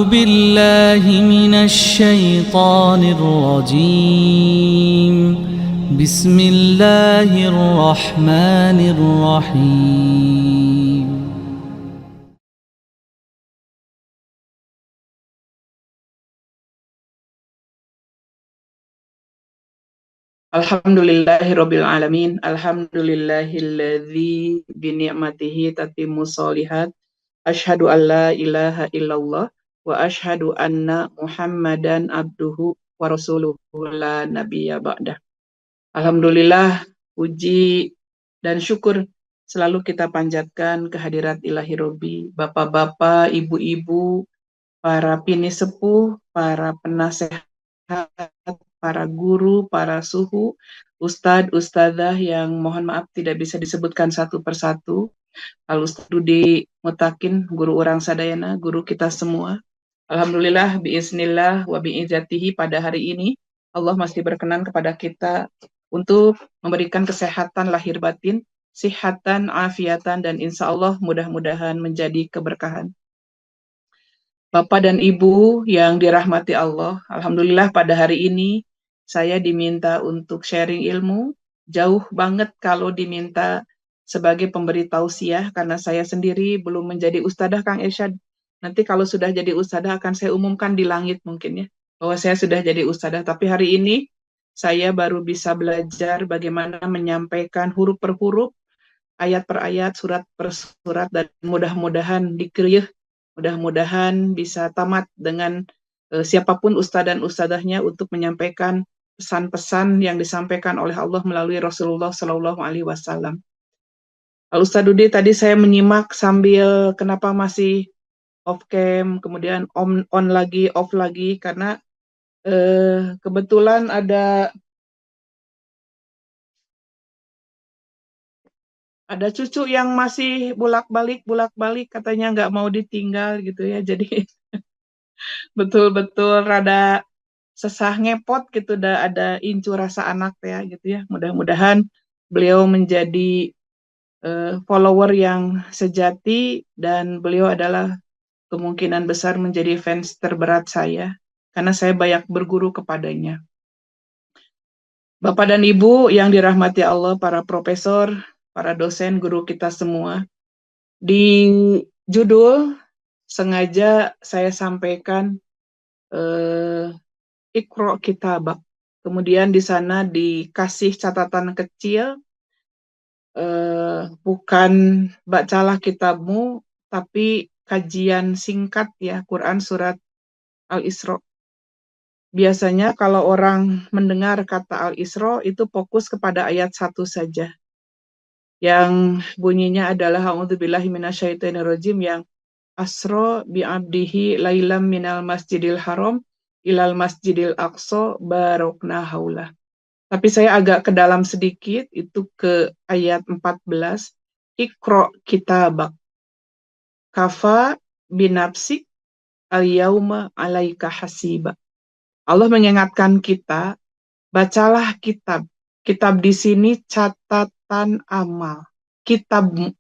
بالله من الشيطان الرجيم. بسم الله الرحمن الرحيم. Alhamdulillahirabbil alamin. Alhamdulillahilladzi bi ni'matihi tatimmu sholihat. Asyhadu an la ilaha illallah wa asyhadu anna Muhammadan abduhu wa rasuluhu la nabiyya ba'dah. Alhamdulillah, puji dan syukur selalu kita panjatkan kehadirat Ilahi Robbi, bapak-bapak, ibu-ibu, para pini sepuh, para penasehat, para guru, para suhu, ustadz, ustadzah yang mohon maaf tidak bisa disebutkan satu persatu, Al-Ustadz Rudi Mutakin, guru orang sadayana, guru kita semua. Alhamdulillah, biiznillah, wa biizatihi pada hari ini, Allah masih berkenan kepada kita untuk memberikan kesehatan lahir batin, sihatan, afiatan, dan insya Allah mudah-mudahan menjadi keberkahan. Bapak dan Ibu yang dirahmati Allah, Alhamdulillah pada hari ini saya diminta untuk sharing ilmu, jauh banget kalau diminta sebagai pemberi tausiah, karena saya sendiri belum menjadi ustadzah Kang Irsyad. Nanti kalau sudah jadi ustadzah akan saya umumkan di langit mungkin ya, bahwa saya sudah jadi ustadzah, tapi hari ini saya baru bisa belajar bagaimana menyampaikan huruf per huruf, ayat per ayat, surat per surat, dan mudah-mudahan dikrieuh, mudah-mudahan bisa tamat dengan siapapun ustadz dan ustadzahnya untuk menyampaikan pesan-pesan yang disampaikan oleh Allah melalui Rasulullah Shallallahu Alaihi Wasallam. Ustadz Dudi, tadi saya menyimak sambil kenapa masih off cam, kemudian on lagi, off lagi, karena kebetulan ada cucu yang masih bolak-balik katanya nggak mau ditinggal gitu ya, jadi betul-betul rada sesah ngepot gitu, udah ada incu rasa anak ya gitu ya. Mudah-mudahan beliau menjadi follower yang sejati, dan beliau adalah kemungkinan besar menjadi fans terberat saya karena saya banyak berguru kepadanya. Bapak dan Ibu yang dirahmati Allah, para profesor, para dosen, guru kita semua, di judul sengaja saya sampaikan Iqra kitabak. Kemudian di sana dikasih catatan kecil, bukan bacalah kitabmu, tapi kajian singkat ya, Quran surat Al-Isra. Biasanya kalau orang mendengar kata Al-Isra itu fokus kepada ayat 1 saja, yang bunyinya adalah a'udzubillahi minasyaitonirrajim, yang asra bi'abdihi lailam minal masjidil haram ilal masjidil aqsa barokna haulah. Tapi saya agak ke dalam sedikit, itu ke ayat 14. Iqra kitabak kafa binafsik al-yauma alaika hasiba. Allah mengingatkan kita, bacalah kitab. Kitab di sini catatan amal, kitabmu.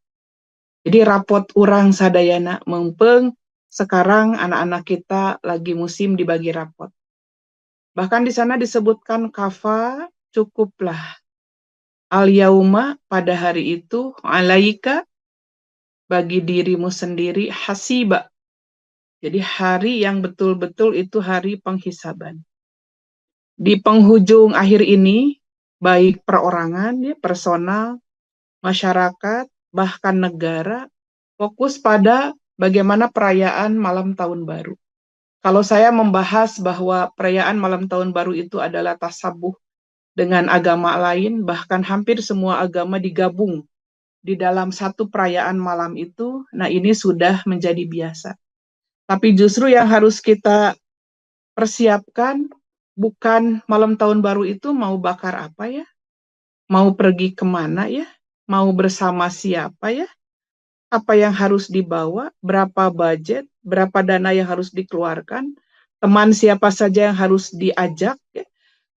Jadi rapot urang sadayana mempeng, sekarang anak-anak kita lagi musim dibagi rapot. Bahkan di sana disebutkan kafa, cukuplah. Al-yauma, pada hari itu, alaika, bagi dirimu sendiri, hasiba. Jadi hari yang betul-betul itu hari penghisaban. Di penghujung akhir ini, baik perorangan, ya, personal, masyarakat, bahkan negara, fokus pada bagaimana perayaan malam tahun baru. Kalau saya membahas bahwa perayaan malam tahun baru itu adalah tasabuh dengan agama lain, bahkan hampir semua agama digabung di dalam satu perayaan malam itu, nah ini sudah menjadi biasa. Tapi justru yang harus kita persiapkan bukan malam tahun baru itu mau bakar apa ya, mau pergi kemana ya, mau bersama siapa ya, apa yang harus dibawa, berapa budget, berapa dana yang harus dikeluarkan, teman siapa saja yang harus diajak, ya,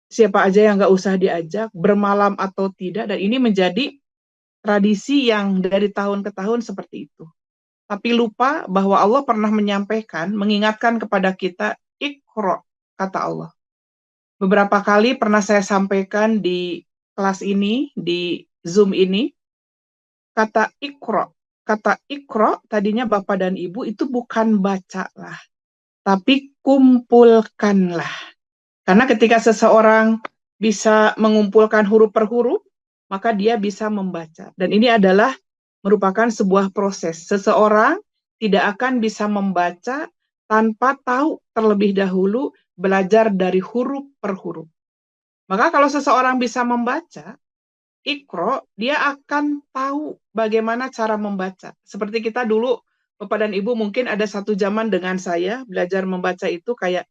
siapa aja yang nggak usah diajak, bermalam atau tidak, dan ini menjadi tradisi yang dari tahun ke tahun seperti itu. tapi lupa bahwa Allah pernah menyampaikan, mengingatkan kepada kita, Iqra, kata Allah. Beberapa kali pernah saya sampaikan di kelas ini, di Zoom ini, kata Iqra. Kata Iqra, tadinya Bapak dan Ibu itu bukan bacalah, tapi kumpulkanlah. Karena ketika seseorang bisa mengumpulkan huruf per huruf, maka dia bisa membaca. Dan ini adalah merupakan sebuah proses. Seseorang tidak akan bisa membaca tanpa tahu terlebih dahulu belajar dari huruf per huruf. Maka kalau seseorang bisa membaca, Iqra, dia akan tahu bagaimana cara membaca. Seperti kita dulu, Bapak dan Ibu mungkin ada satu zaman dengan saya, belajar membaca itu kayak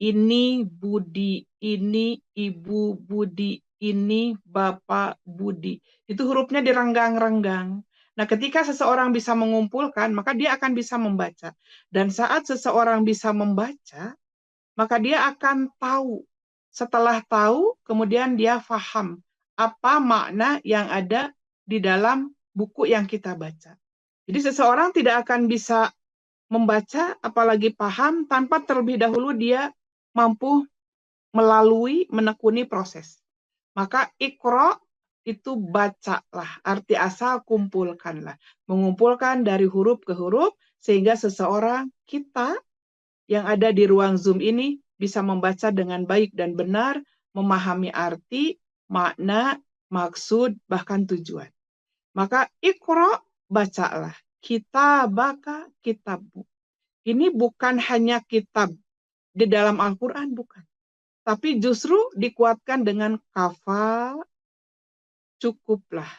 ini Budi, ini Ibu Budi, ini Bapak Budi. Itu hurufnya direnggang-renggang. Nah, ketika seseorang bisa mengumpulkan, maka dia akan bisa membaca. Dan saat seseorang bisa membaca, maka dia akan tahu. Setelah tahu, kemudian dia paham apa makna yang ada di dalam buku yang kita baca. Jadi seseorang tidak akan bisa membaca, apalagi paham, tanpa terlebih dahulu dia mampu melalui, menekuni proses. Maka Iqra itu bacalah, arti asal kumpulkanlah. Mengumpulkan dari huruf ke huruf, sehingga seseorang, kita yang ada di ruang Zoom ini, bisa membaca dengan baik dan benar, memahami arti, makna, maksud, bahkan tujuan. Maka Iqra, bacalah. Kitabaka, kitabmu. Ini bukan hanya kitab di dalam Al-Quran, bukan. Tapi justru dikuatkan dengan kafa, cukuplah.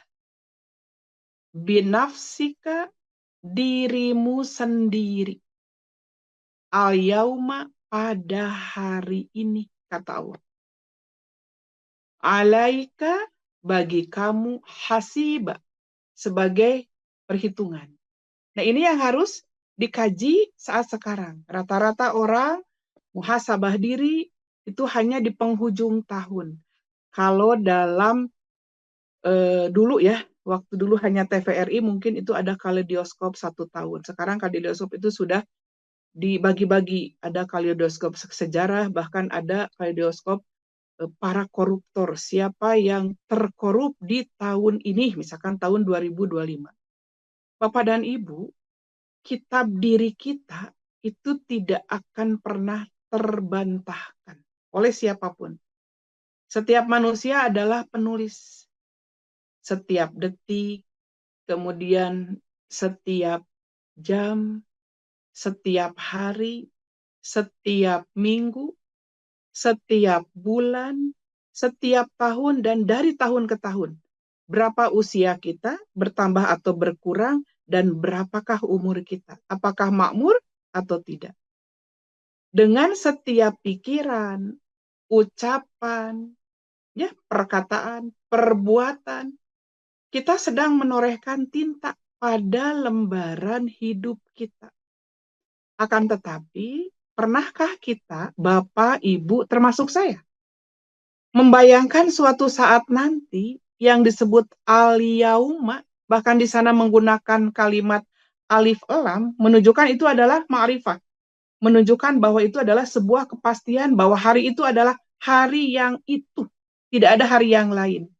Binafsika, dirimu sendiri. Al-yauma, pada hari ini, kata Allah. Alaika, bagi kamu, hasiba, sebagai perhitungan. Nah, ini yang harus dikaji saat sekarang. Rata-rata orang muhasabah diri itu hanya di penghujung tahun. Kalau dalam dulu ya, waktu dulu hanya TVRI mungkin itu ada kaleidoskop 1 tahun. Sekarang kaleidoskop itu sudah dibagi-bagi. Ada kaleidoskop sejarah, bahkan ada kaleidoskop para koruptor. Siapa yang terkorup di tahun ini, misalkan tahun 2025. Bapak dan Ibu, kitab diri kita itu tidak akan pernah terbantahkan oleh siapapun. Setiap manusia adalah penulis. Setiap detik, kemudian setiap jam, setiap hari, setiap minggu, setiap bulan, setiap tahun, dan dari tahun ke tahun. Berapa usia kita, bertambah atau berkurang, dan berapakah umur kita? Apakah makmur atau tidak? Dengan setiap pikiran, ucapan, ya, perkataan, perbuatan, kita sedang menorehkan tinta pada lembaran hidup kita. Akan tetapi, pernahkah kita, Bapak, Ibu, termasuk saya, membayangkan suatu saat nanti yang disebut al-yauma, bahkan di sana menggunakan kalimat alif lam, menunjukkan itu adalah ma'rifah, menunjukkan bahwa itu adalah sebuah kepastian bahwa hari itu adalah hari yang itu, tidak ada hari yang lain.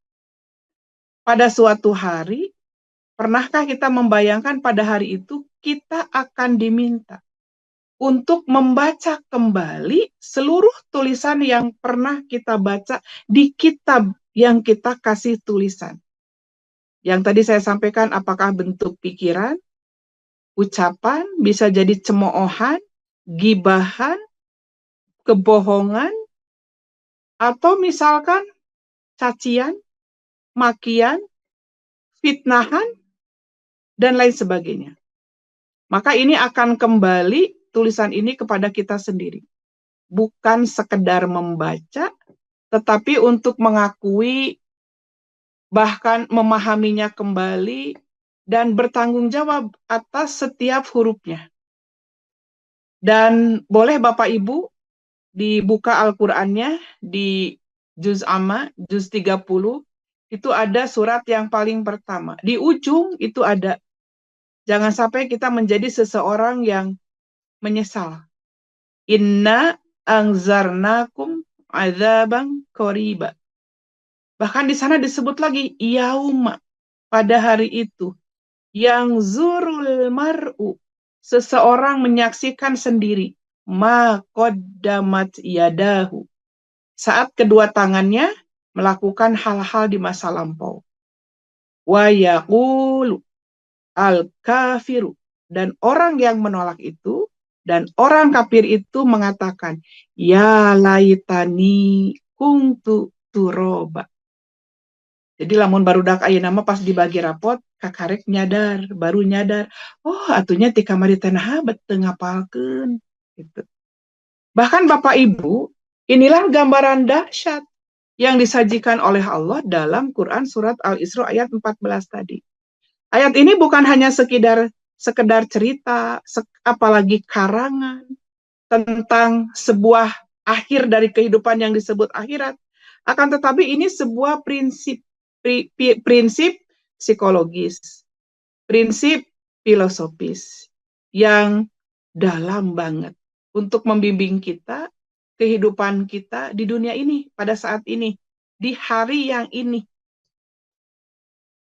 Pada suatu hari, pernahkah kita membayangkan pada hari itu kita akan diminta untuk membaca kembali seluruh tulisan yang pernah kita baca di kitab yang kita kasih tulisan. Yang tadi saya sampaikan, apakah bentuk pikiran, ucapan, bisa jadi cemoohan, gibahan, kebohongan, atau misalkan cacian, makian, fitnahan, dan lain sebagainya. Maka ini akan kembali tulisan ini kepada kita sendiri. Bukan sekedar membaca, tetapi untuk mengakui, bahkan memahaminya kembali, dan bertanggung jawab atas setiap hurufnya. Dan boleh Bapak Ibu dibuka Al-Qur'annya di Juz Amma, Juz 30, itu ada surat yang paling pertama. Di ujung itu ada. Jangan sampai kita menjadi seseorang yang menyesal. Inna angzarnakum azabang qoriba. Bahkan di sana disebut lagi yauma, pada hari itu yang zurul mar'u, seseorang menyaksikan sendiri ma qaddamat yadahu, saat kedua tangannya melakukan hal-hal di masa lampau. Wa yaqulu al kafiru, dan orang yang menolak itu dan orang kafir itu mengatakan ya laitani kuntu turoba. Jadi lamun barudak ayeuna mah pas dibagi rapot kakarek nyadar, baru nyadar, oh atunya ti kamari teh naha teu ngapalkeun gitu. Bahkan Bapak Ibu, inilah gambaran dahsyat yang disajikan oleh Allah dalam Quran surat Al-Isra ayat 14 tadi. Ayat ini bukan hanya sekedar cerita, apalagi karangan tentang sebuah akhir dari kehidupan yang disebut akhirat. Akan tetapi ini sebuah prinsip psikologis, prinsip filosofis yang dalam banget untuk membimbing kita, kehidupan kita di dunia ini, pada saat ini, di hari yang ini.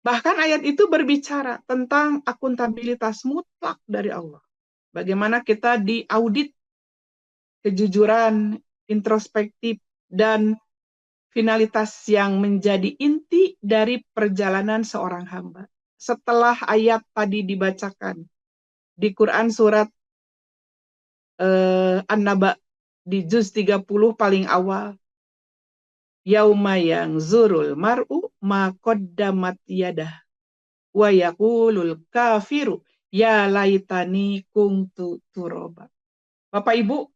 Bahkan ayat itu berbicara tentang akuntabilitas mutlak dari Allah. Bagaimana kita diaudit kejujuran, introspektif, dan finalitas yang menjadi inti dari perjalanan seorang hamba. Setelah ayat tadi dibacakan di Quran surat An-Naba di juz 30 paling awal, yauma yang zurul mar'u ma qaddamat yadah wa yaqulul kafiru ya laitani kuntu turoba. Bapak Ibu,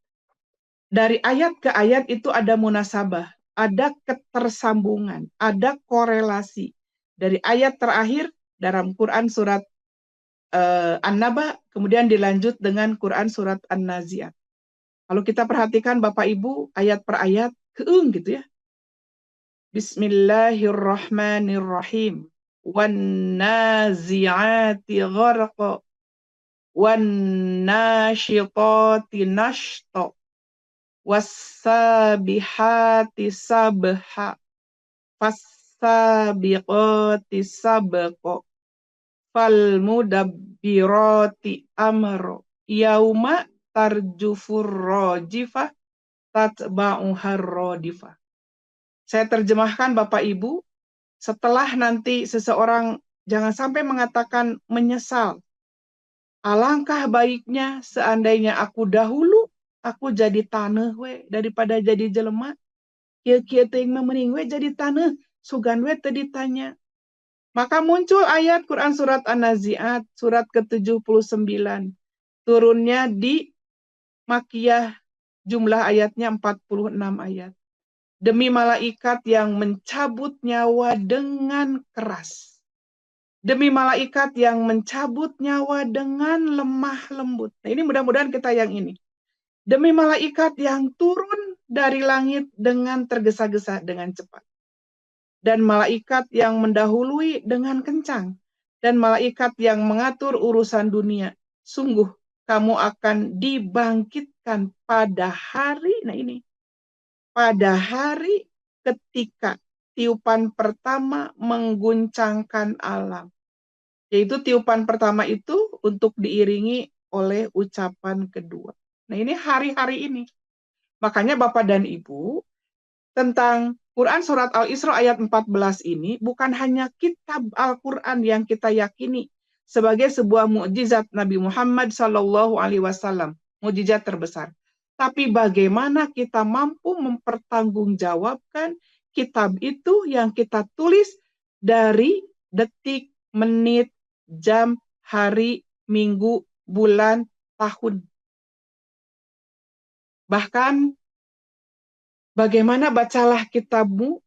dari ayat ke ayat itu ada munasabah, ada ketersambungan, ada korelasi. Dari ayat terakhir dalam Quran surat An-Naba, kemudian dilanjut dengan Quran surat An-Nazi'at. Kalau kita perhatikan Bapak Ibu, ayat per ayat, keung gitu ya. Bismillahirrahmanirrahim. Wan nazi'ati gharqa. Wan nasyitati nashta. Wassabihati sabha. Fassabiqati sabqa. Falmudabbirati amro. Yauma tarjufur rojifah tatba'uhar rodifah. Saya terjemahkan Bapak Ibu, setelah nanti seseorang jangan sampai mengatakan menyesal. Alangkah baiknya seandainya aku dahulu aku jadi taneuh we daripada jadi jelema. Kieu-kieu teuing mah mending we jadi taneuh, sugan we teu ditanya. Maka muncul ayat Quran surat An-Nazi'at surat ke-79. Turunnya di Makkiyah, jumlah ayatnya 46 ayat. Demi malaikat yang mencabut nyawa dengan keras. Demi malaikat yang mencabut nyawa dengan lemah lembut. Nah, ini mudah-mudahan kita yang ini. Demi malaikat yang turun dari langit dengan tergesa-gesa, dengan cepat. Dan malaikat yang mendahului dengan kencang. Dan malaikat yang mengatur urusan dunia. Sungguh kamu akan dibangkitkan pada hari, nah ini, pada hari ketika tiupan pertama mengguncangkan alam. Yaitu tiupan pertama itu untuk diiringi oleh ucapan kedua. Nah ini hari-hari ini. Makanya Bapak dan Ibu, tentang Quran surat Al-Isra ayat 14 ini bukan hanya kitab Al-Quran yang kita yakini sebagai sebuah mukjizat Nabi Muhammad SAW, mukjizat terbesar. Tapi bagaimana kita mampu mempertanggungjawabkan kitab itu yang kita tulis dari detik, menit, jam, hari, minggu, bulan, tahun. Bahkan bagaimana bacalah kitabmu,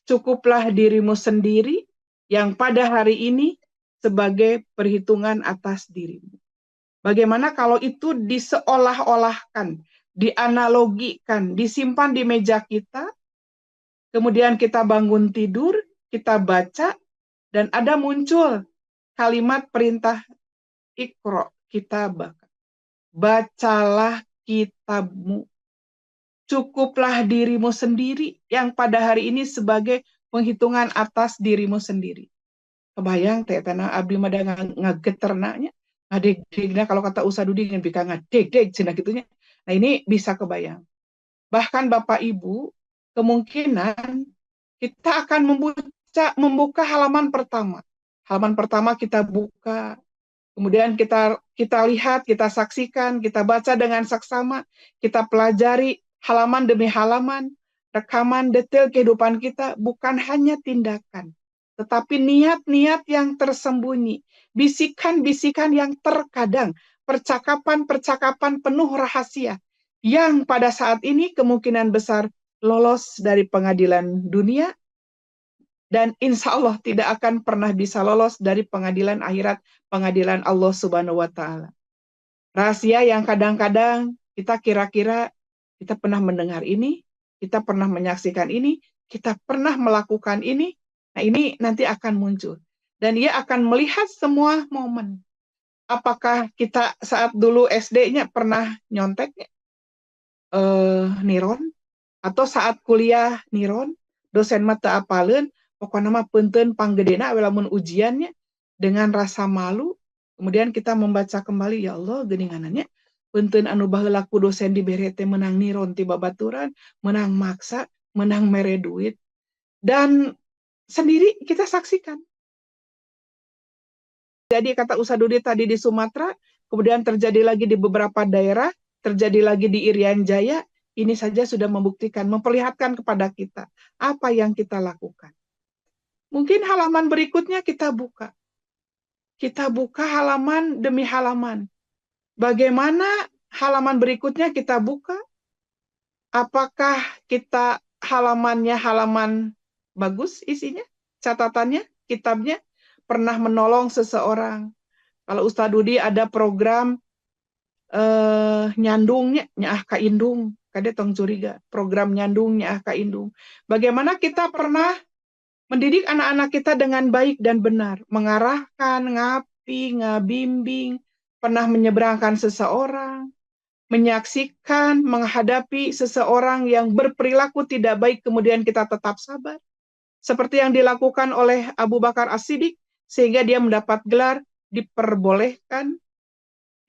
cukuplah dirimu sendiri yang pada hari ini sebagai perhitungan atas dirimu. Bagaimana kalau itu diseolah-olahkan, dianalogikan, disimpan di meja kita, kemudian kita bangun tidur, kita baca, dan ada muncul kalimat perintah Iqra kitabak. Bacalah kitabmu. Cukuplah dirimu sendiri yang pada hari ini sebagai penghitungan atas dirimu sendiri. Kebayang teh tanah abdi mah da ngageternanya, ngadeg-degna kalau kata Usa Dudi ngan bika ngadeg-deg cenah gitunya. Nah, ini bisa kebayang. Bahkan Bapak Ibu, kemungkinan kita akan membuka halaman pertama. Halaman pertama kita buka, kemudian kita lihat, kita saksikan, kita baca dengan saksama, kita pelajari halaman demi halaman, rekaman detail kehidupan kita, bukan hanya tindakan, tetapi niat-niat yang tersembunyi, bisikan-bisikan yang terkadang, percakapan-percakapan penuh rahasia, yang pada saat ini kemungkinan besar lolos dari pengadilan dunia, dan insya Allah tidak akan pernah bisa lolos dari pengadilan akhirat, pengadilan Allah Subhanahu wa Ta'ala. Rahasia yang kadang-kadang kita kira-kira kita pernah mendengar ini, kita pernah menyaksikan ini, kita pernah melakukan ini. Nah, ini nanti akan muncul. Dan ia akan melihat semua momen. Apakah kita saat dulu SD-nya pernah nyontek niron, atau saat kuliah niron, dosen mata apaleun, pokoknya mah punten panggedena lamun ujiannya dengan rasa malu, kemudian kita membaca kembali, ya Allah geuninganannya punten anu baheula ku dosen dibere teh menang niron ti babaturan, menang maksa, menang mere duit, dan sendiri kita saksikan. Jadi kata Usa Dudi tadi di Sumatera, kemudian terjadi lagi di beberapa daerah, terjadi lagi di Irian Jaya, ini saja sudah membuktikan, memperlihatkan kepada kita apa yang kita lakukan. Mungkin halaman berikutnya kita buka. Kita buka halaman demi halaman. Bagaimana halaman berikutnya kita buka? Apakah kita halamannya halaman bagus isinya? Catatannya, kitabnya, pernah menolong seseorang. Kalau Ustadz Dudi ada program nyandungnya, nyaah ka indung. Kade tong curiga, program nyandung nyaah ka indung. Bagaimana kita pernah mendidik anak-anak kita dengan baik dan benar, mengarahkan, ngapi, ngabimbing, pernah menyeberangkan seseorang, menyaksikan, menghadapi seseorang yang berperilaku tidak baik, kemudian kita tetap sabar. Seperti yang dilakukan oleh Abu Bakar As-Siddiq, sehingga dia mendapat gelar diperbolehkan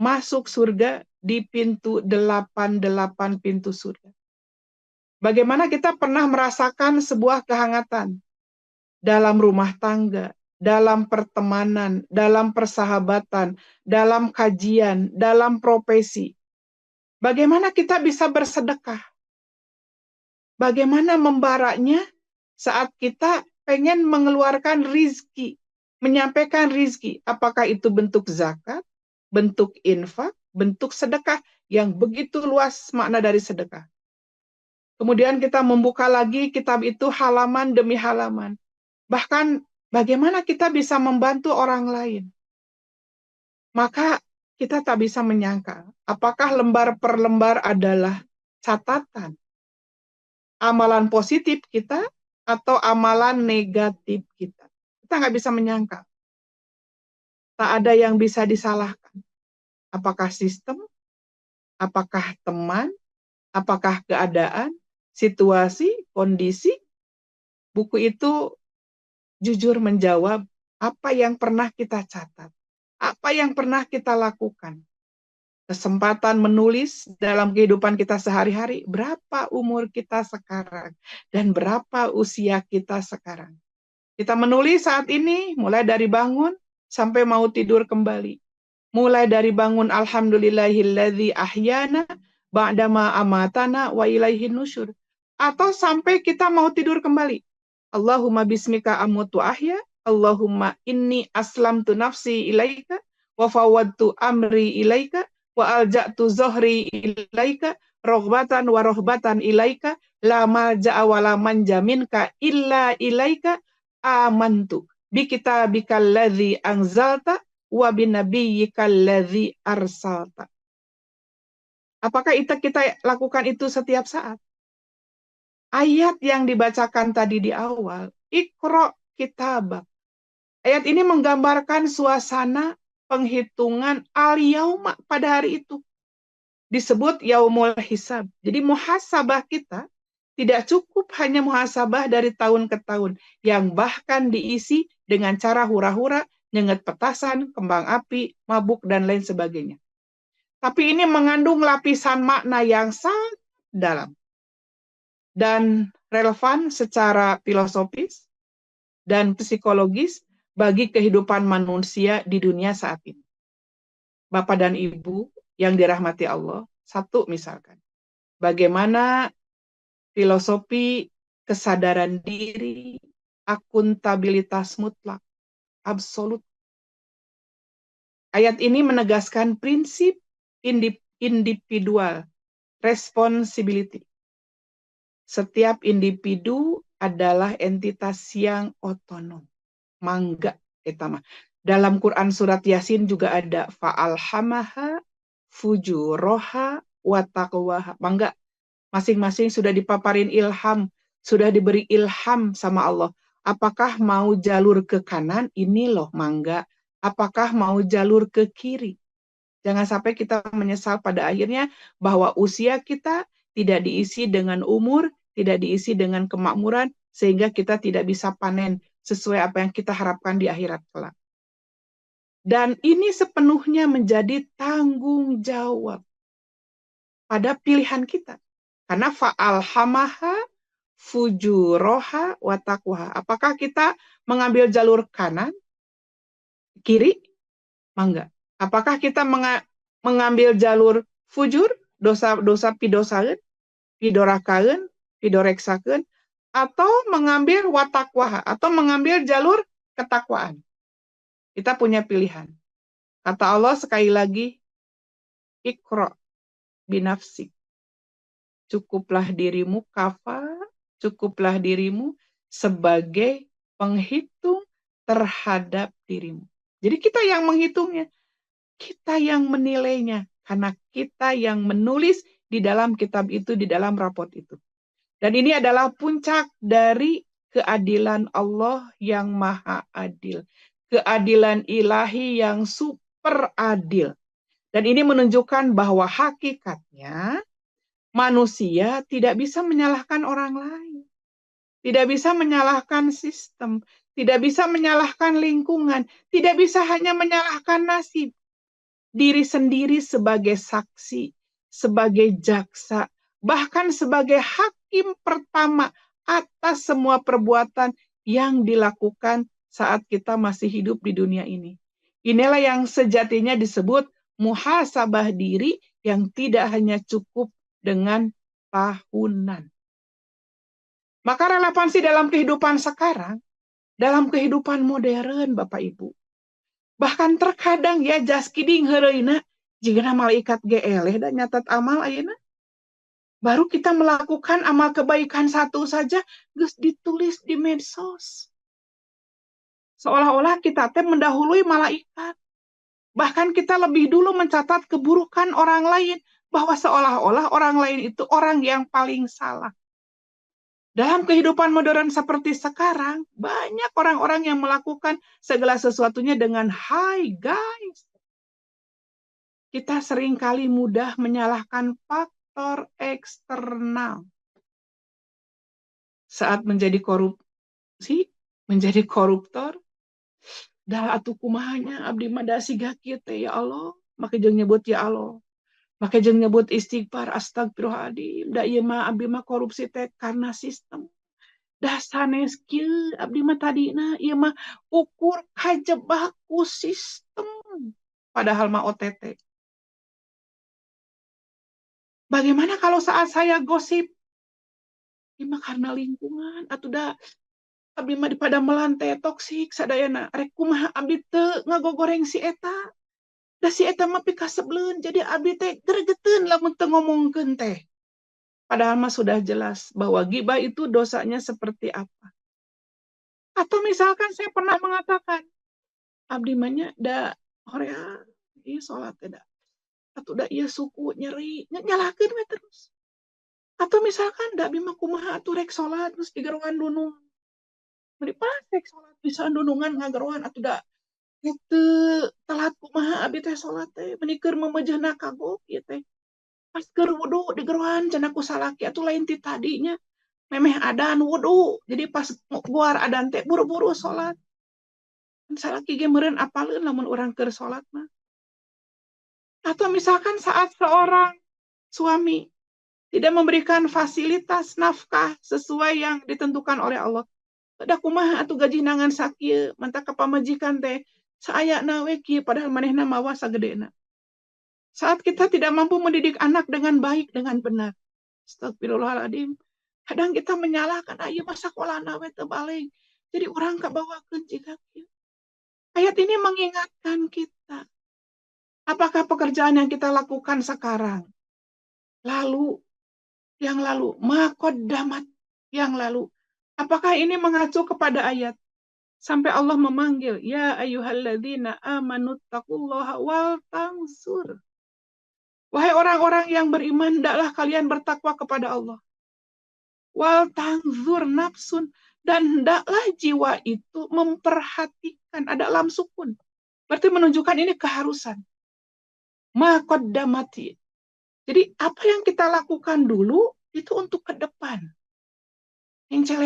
masuk surga di pintu 88 pintu surga. Bagaimana kita pernah merasakan sebuah kehangatan dalam rumah tangga, dalam pertemanan, dalam persahabatan, dalam kajian, dalam profesi. Bagaimana kita bisa bersedekah? Bagaimana membaraknya saat kita pengen mengeluarkan rizki, menyampaikan rizki, apakah itu bentuk zakat, bentuk infak, bentuk sedekah, yang begitu luas makna dari sedekah. Kemudian kita membuka lagi kitab itu halaman demi halaman. Bahkan bagaimana kita bisa membantu orang lain. Maka kita tak bisa menyangka, apakah lembar per lembar adalah catatan amalan positif kita atau amalan negatif kita. Kita nggak bisa menyangka. Tak ada yang bisa disalahkan. Apakah sistem, apakah teman, apakah keadaan, situasi, kondisi. Buku itu jujur menjawab apa yang pernah kita catat, apa yang pernah kita lakukan. Kesempatan menulis dalam kehidupan kita sehari-hari, berapa umur kita sekarang, dan berapa usia kita sekarang. Kita menulis saat ini, mulai dari bangun sampai mau tidur kembali. Mulai dari bangun, alhamdulillahilladzi ahyana ba'dama amatana wa ilaihin nusyur. Atau sampai kita mau tidur kembali. Allahumma bismika amutu ahya, Allahumma inni aslamtu nafsi ilaika, wa fawwadtu amri ilaika, wa alja'tu zohri ilaika, rohbatan wa rohbatan ilaika, la malja'a wa la manja minka illa ilaika, amantu bi kitabikal ladzi anzalta wa binabiyyikal ladzi arsalta. Apakah kita lakukan itu setiap saat? Ayat yang dibacakan tadi di awal, Iqra kitabak. Ayat ini menggambarkan suasana penghitungan al-yauma pada hari itu. Disebut yaumul hisab. Jadi muhasabah kita tidak cukup hanya muhasabah dari tahun ke tahun, yang bahkan diisi dengan cara hura-hura, nyengat petasan, kembang api, mabuk, dan lain sebagainya. Tapi ini mengandung lapisan makna yang sangat dalam dan relevan secara filosofis dan psikologis bagi kehidupan manusia di dunia saat ini. Bapak dan Ibu yang dirahmati Allah, satu misalkan, bagaimana filosofi kesadaran diri, akuntabilitas mutlak, absolut. Ayat ini menegaskan prinsip individual responsibility. Setiap individu adalah entitas yang otonom. Mangga etama. Dalam Quran surat Yasin juga ada fa'alhamaha fujuroha wa taqwaha. Mangga. Masing-masing sudah dipaparin ilham, sudah diberi ilham sama Allah. Apakah mau jalur ke kanan? Ini loh mangga. Apakah mau jalur ke kiri? Jangan sampai kita menyesal pada akhirnya bahwa usia kita tidak diisi dengan umur, tidak diisi dengan kemakmuran, sehingga kita tidak bisa panen sesuai apa yang kita harapkan di akhirat kelak. Dan ini sepenuhnya menjadi tanggung jawab pada pilihan kita. Karena fa'alhamaha fujuroha wa taqwaha. Apakah kita mengambil jalur kanan, kiri? Mangga. Apakah kita mengambil jalur fujur, dosa pidosakeun, pidorakaeun, pidoreksakeun, atau mengambil watakwaha, atau mengambil jalur ketakwaan? Kita punya pilihan. Kata Allah sekali lagi, Iqra binafsik. Cukuplah dirimu kafa, cukuplah dirimu sebagai penghitung terhadap dirimu. Jadi kita yang menghitungnya, kita yang menilainya, karena kita yang menulis di dalam kitab itu, di dalam raport itu. Dan ini adalah puncak dari keadilan Allah yang maha adil. Keadilan ilahi yang super adil. Dan ini menunjukkan bahwa hakikatnya manusia tidak bisa menyalahkan orang lain. Tidak bisa menyalahkan sistem. Tidak bisa menyalahkan lingkungan. Tidak bisa hanya menyalahkan nasib. Diri sendiri sebagai saksi, sebagai jaksa, bahkan sebagai hakim pertama atas semua perbuatan yang dilakukan saat kita masih hidup di dunia ini. Inilah yang sejatinya disebut muhasabah diri yang tidak hanya cukup dengan tahunan. Maka relevansi dalam kehidupan sekarang, dalam kehidupan modern, Bapak Ibu. Bahkan terkadang ya just kidding heureuna jigana malaikat ge eleh dan nyatat amal ayeuna. Baru kita melakukan amal kebaikan satu saja geus ditulis di medsos. Seolah-olah kita teh mendahului malaikat. Bahkan kita lebih dulu mencatat keburukan orang lain, bahwa seolah-olah orang lain itu orang yang paling salah. Dalam kehidupan modern seperti sekarang, banyak orang-orang yang melakukan segala sesuatunya dengan hi guys. Kita seringkali mudah menyalahkan faktor eksternal. Saat menjadi menjadi koruptor, dah atuh kumahanya abdi mah da siga kieu teh ya Allah, make jeung nyebut ya Allah. Make jeung nyebut istighfar astagfirullahaladzim. Da ieu mah abdi mah korupsi teh karena sistem. Da sanes kieu abdi mah tadina ieu mah ukur kajebak ku sistem. Padahal mah OTT. Bagaimana kalau saat saya gosip? Ieu mah karena lingkungan atuh da abdi mah pada melantai toksik sadayana. Rek kumaha abdi teu ngagogoreng si eta. Da si eta mah pikasebleun jadi abdi teh gregeteun lamun teu ngomongkeun teh. Padahal mah sudah jelas bahwa ghibah itu dosanya seperti apa. Atau misalkan saya pernah mengatakan, abdi mah nya da hoream ieu salat teh da. Atuh da ieu suku nyeri, nyalahkeun we terus. Atau misalkan da abdi mah kumaha atuh rek salat terus digerowan dunung. Beri pas rek salat bisa dunungan ngagerowan atuh da Itu telat kumaha abi teh salat teh menikeur memejehna kagok ieu teh. Pas keur wudu di gerohan cenah ku salaki atuh lain ti tadinya. Memeh adan wudu. Jadi pas keluar adan teh buru-buru salat. Salaki ge meureun apaleun lamun urang keur salat mah. Atau misalkan saat seorang suami tidak memberikan fasilitas nafkah sesuai yang ditentukan oleh Allah. Da kumaha atuh gaji nangan sakieu, mantap ka pamajikan teh saayana we kieu padahal manehna mawa sagedena. Saat kita tidak mampu mendidik anak dengan baik, dengan benar. Astagfirullahaladzim. Kadang kita menyalahkan, ayo masa sekolahna we teu balik. Jadi orang kabawakeun jiga kieu. Ayat ini mengingatkan kita. Apakah pekerjaan yang kita lakukan sekarang, lalu, yang lalu, maqaddamat, yang lalu, apakah ini mengacu kepada ayat sampai Allah memanggil, ya ayyuhalladzina amanu taqullaha wal tansur. Wahai orang-orang yang beriman, hendaklah kalian bertakwa kepada Allah. Wal tanzur nafsun, dan hendaklah jiwa itu memperhatikan, ada lam sukun. Berarti menunjukkan ini keharusan. Maqaddamati. Jadi apa yang kita lakukan dulu itu untuk ke depan. Yang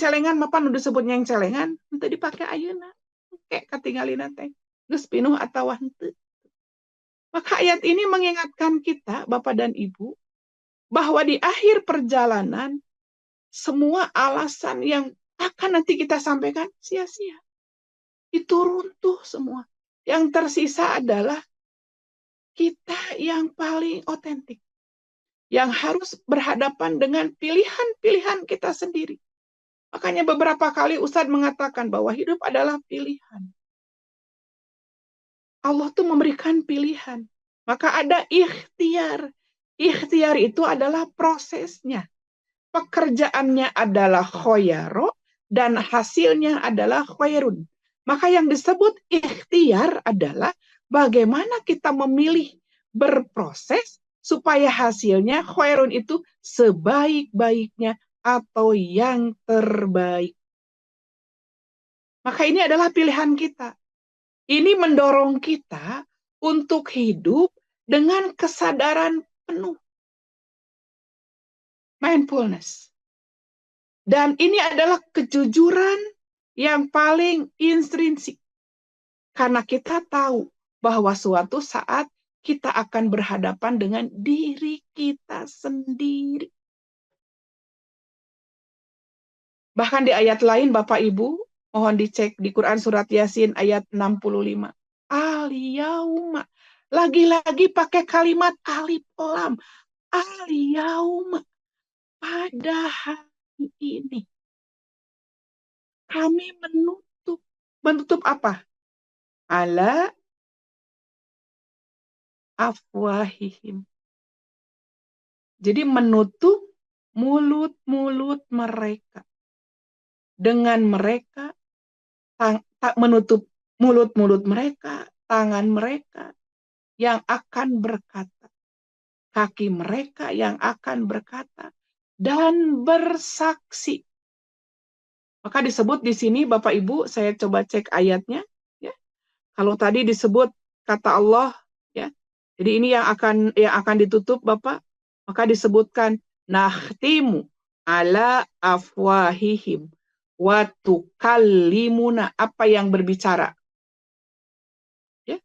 celengan mapan udah sebut yang celengan, henteu dipake ayeuna. Kayak katinggalina teh. Geus pinuh atawa henteu. Maka ayat ini mengingatkan kita, Bapak dan Ibu, bahwa di akhir perjalanan semua alasan yang akan nanti kita sampaikan sia-sia. Itu runtuh semua. Yang tersisa adalah kita yang paling otentik. Yang harus berhadapan dengan pilihan-pilihan kita sendiri. Makanya beberapa kali Ustadz mengatakan bahwa hidup adalah pilihan. Allah tuh memberikan pilihan. Maka ada ikhtiar. Ikhtiar itu adalah prosesnya. Pekerjaannya adalah khoyaro dan hasilnya adalah khairun. Maka yang disebut ikhtiar adalah bagaimana kita memilih berproses supaya hasilnya khairun itu sebaik-baiknya atau yang terbaik. Maka ini adalah pilihan kita. Ini mendorong kita untuk hidup dengan kesadaran penuh. Mindfulness. Dan ini adalah kejujuran yang paling intrinsik. Karena kita tahu bahwa suatu saat kita akan berhadapan dengan diri kita sendiri. Bahkan di ayat lain Bapak Ibu, mohon dicek di Quran Surat Yasin ayat 65. Al-yauma. Lagi-lagi pakai kalimat alif lam. Al-yauma. Pada hari ini. Kami menutup. Menutup apa? Ala afwahihim. Jadi menutup mulut-mulut mereka. Dengan mereka, menutup mulut-mulut mereka, tangan mereka yang akan berkata. Kaki mereka yang akan berkata. Dan bersaksi. Maka disebut di sini Bapak Ibu, saya coba cek ayatnya. Ya. Kalau tadi disebut kata Allah, ya. Jadi ini yang akan ditutup Bapak. Maka disebutkan nakhtimu ala afwahihim wa tukallimuna, apa yang berbicara? Ya.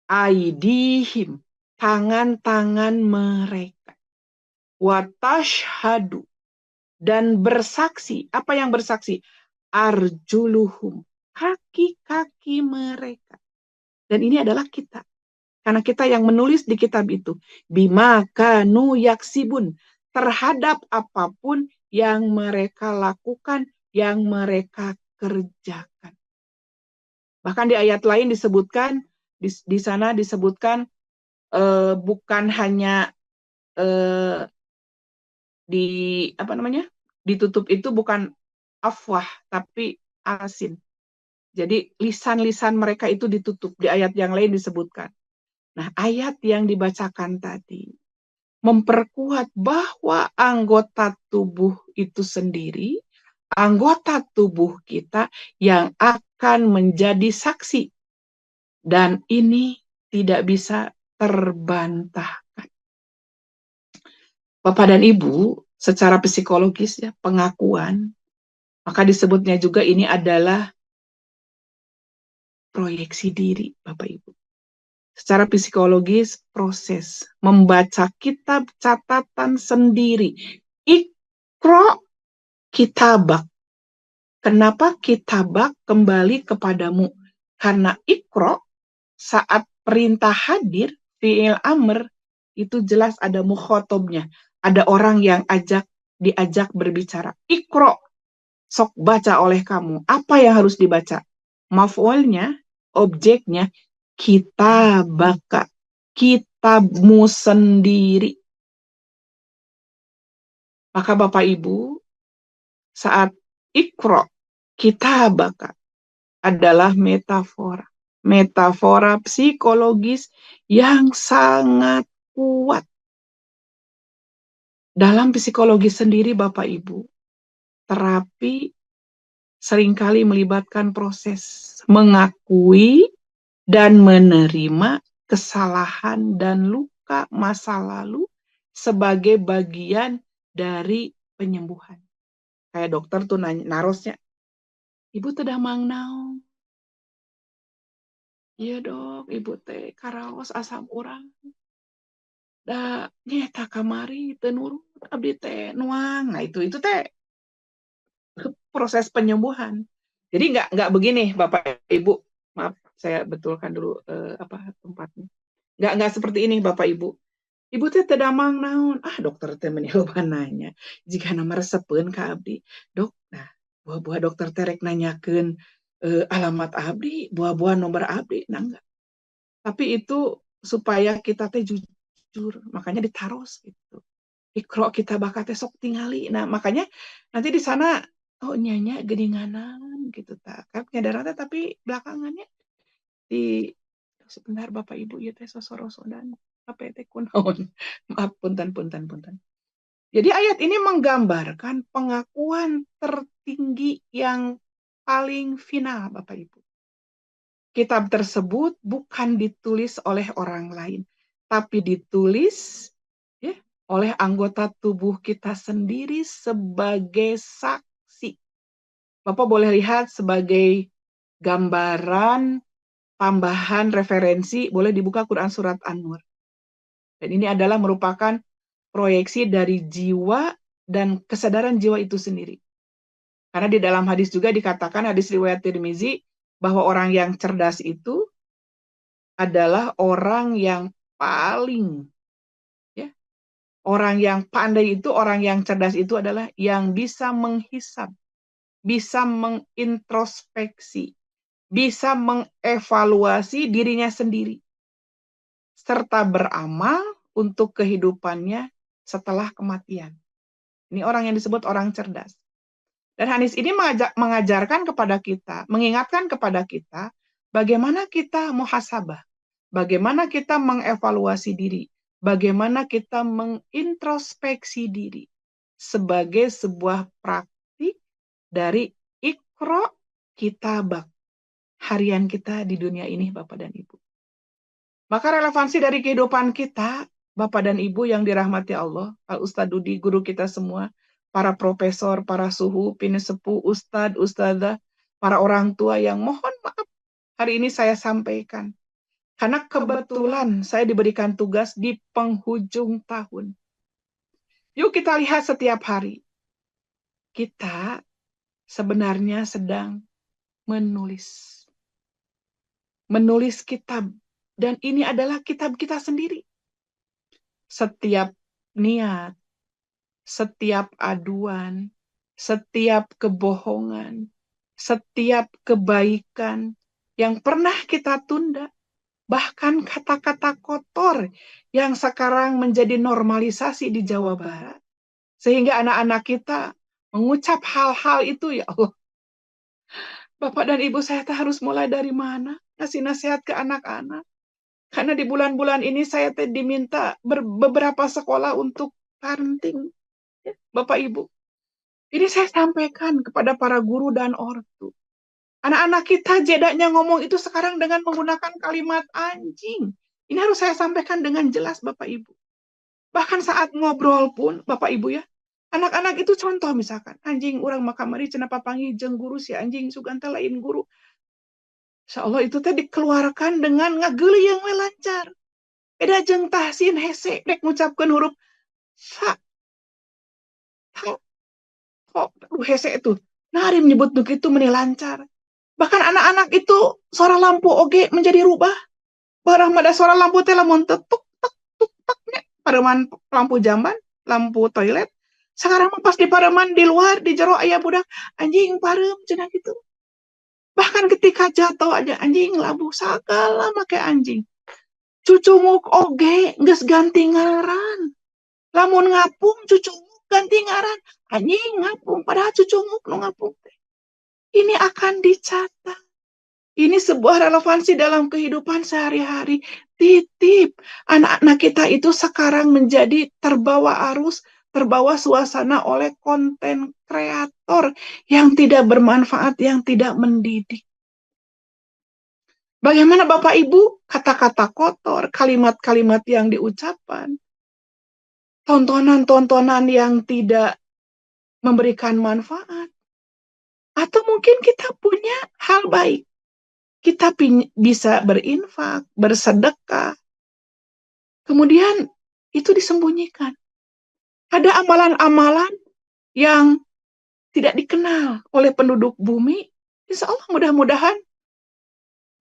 Aidihim, tangan-tangan mereka. Wa tashhadu, dan bersaksi. Apa yang bersaksi? Arjuluhum, kaki-kaki mereka. Dan ini adalah kita. Karena kita yang menulis di kitab itu. Bima kanu yaksibun. Terhadap apapun yang mereka lakukan, yang mereka kerjakan. Bahkan di ayat lain disebutkan, di sana disebutkan bukan hanya ditutup itu bukan afwah, tapi asin. Jadi lisan-lisan mereka itu ditutup. Di ayat yang lain disebutkan. Nah, ayat yang dibacakan tadi memperkuat bahwa anggota tubuh itu sendiri, anggota tubuh kita yang akan akan menjadi saksi. Dan ini tidak bisa terbantahkan. Bapak dan Ibu, secara psikologis ya, pengakuan, maka disebutnya juga ini adalah proyeksi diri, Bapak Ibu. Secara psikologis, proses membaca kitab catatan sendiri. Ikro kitabak. Kenapa kitabak kembali kepadamu? Karena ikro saat perintah hadir, fi'il amr, itu jelas ada mukhotobnya. Ada orang yang diajak berbicara. Ikro, sok baca oleh kamu. Apa yang harus dibaca? Maf'ulnya, objeknya, kitabaka, kitabmu sendiri. Maka Bapak Ibu, saat ikro, kitabaka adalah metafora. Metafora psikologis yang sangat kuat. Dalam psikologi sendiri Bapak Ibu, terapi seringkali melibatkan proses mengakui dan menerima kesalahan dan luka masa lalu sebagai bagian dari penyembuhan. Kayak dokter tuh narosnya, ibu teu mang naon. Iya dok, ibu teh karaos asam urang. Da nyeta kamari teu nurut abdi teh nuang. Nah itu teh proses penyembuhan. Jadi nggak begini Bapak Ibu. Maaf, saya betulkan dulu tempatnya. Nggak seperti ini Bapak Ibu. Ibu teh teu damang naon. Ah dokter teh meni loba nanya. Jika nama resepeun ka abdi, dok, nah buah-buah dokter teh rek nanyakeun alamat abdi, buah-buah nomor abdi, nah enggak. Tapi itu supaya kita teh jujur, makanya ditaros gitu. Ikro kita bakal teh sok tingali. Nah, makanya nanti di sana oh nyanya gedinganan gitu tak. Kan nyadaran tapi belakangannya di sebentar Bapak Ibu ieu teh sosorosodan apa teh kunaon. Maaf punten. Jadi ayat ini menggambarkan pengakuan tertinggi yang paling final Bapak Ibu. Kitab tersebut bukan ditulis oleh orang lain, tapi ditulis ya, oleh anggota tubuh kita sendiri sebagai saksi. Bapak boleh lihat sebagai gambaran tambahan referensi, boleh dibuka Quran Surat An-Nur. Dan ini adalah merupakan proyeksi dari jiwa dan kesadaran jiwa itu sendiri. Karena di dalam hadis juga dikatakan, hadis riwayat Tirmizi, bahwa orang yang cerdas itu adalah orang yang paling orang yang pandai itu, orang yang cerdas itu adalah yang bisa menghisab, bisa mengintrospeksi, bisa mengevaluasi dirinya sendiri, serta beramal untuk kehidupannya setelah kematian. Ini orang yang disebut orang cerdas. Dan hadis ini mengajarkan kepada kita, mengingatkan kepada kita, bagaimana kita muhasabah, bagaimana kita mengevaluasi diri, bagaimana kita mengintrospeksi diri sebagai sebuah praktik dari ikro kitabak, harian kita di dunia ini Bapak dan Ibu. Maka relevansi dari kehidupan kita, Bapak dan Ibu yang dirahmati Allah, Pak Ustadz Dudi, guru kita semua, para profesor, para suhu, pinesepuh, ustadz, ustadzah, para orang tua yang mohon maaf hari ini saya sampaikan. Karena kebetulan saya diberikan tugas di penghujung tahun. Yuk kita lihat setiap hari. Kita sebenarnya sedang menulis. Menulis kitab. Dan ini adalah kitab kita sendiri. Setiap niat, setiap aduan, setiap kebohongan, setiap kebaikan yang pernah kita tunda, bahkan kata-kata kotor yang sekarang menjadi normalisasi di Jawa Barat. Sehingga anak-anak kita mengucap hal-hal itu, ya Allah. Bapak dan Ibu saya harus mulai dari mana? Ngasih nasihat ke anak-anak. Karena di bulan-bulan ini saya diminta beberapa sekolah untuk parenting. Bapak Ibu. Ini saya sampaikan kepada para guru dan ortu. Anak-anak kita jedanya ngomong itu sekarang dengan menggunakan kalimat anjing. Ini harus saya sampaikan dengan jelas Bapak Ibu. Bahkan saat ngobrol pun Bapak Ibu ya, anak-anak itu contoh misalkan, anjing urang makamari cenah papanggih jeung guru si anjing suganta lain guru. Insya Allah itu teh dikeluarkan dengan ngageuliung we lancar. Beda jeung tahsin hese rek ngucapkeun huruf fa, ta, ko, hese itu. Nah, hari menyebut begitu meni lancar. Bahkan anak-anak itu suara lampu oge menjadi rubah. Barang mada suara lampu teh lamun tuk tuk tuk tuk nya pareman lampu jamban, lampu toilet. Sekarang mah pas di pareman di luar di jero aya budak anjing parem cenah gitu. Bahkan ketika jatuh aja anjing labu sagala make anjing. Cucunguk oge geus ganti ngaran. Lamun ngapung cucunguk ganti ngaran. Anjing ngapung padahal cucunguk nu ngapung teh. Ini akan dicatat. Ini sebuah relevansi dalam kehidupan sehari-hari. Titip. Anak-anak kita itu sekarang menjadi terbawa arus, terbawa suasana oleh konten kreator yang tidak bermanfaat, yang tidak mendidik. Bagaimana Bapak Ibu kata-kata kotor, kalimat-kalimat yang diucapkan, tontonan-tontonan yang tidak memberikan manfaat. Atau mungkin kita punya hal baik. Kita bisa berinfak, bersedekah. Kemudian itu disembunyikan. Ada amalan-amalan yang tidak dikenal oleh penduduk bumi. Insya Allah mudah-mudahan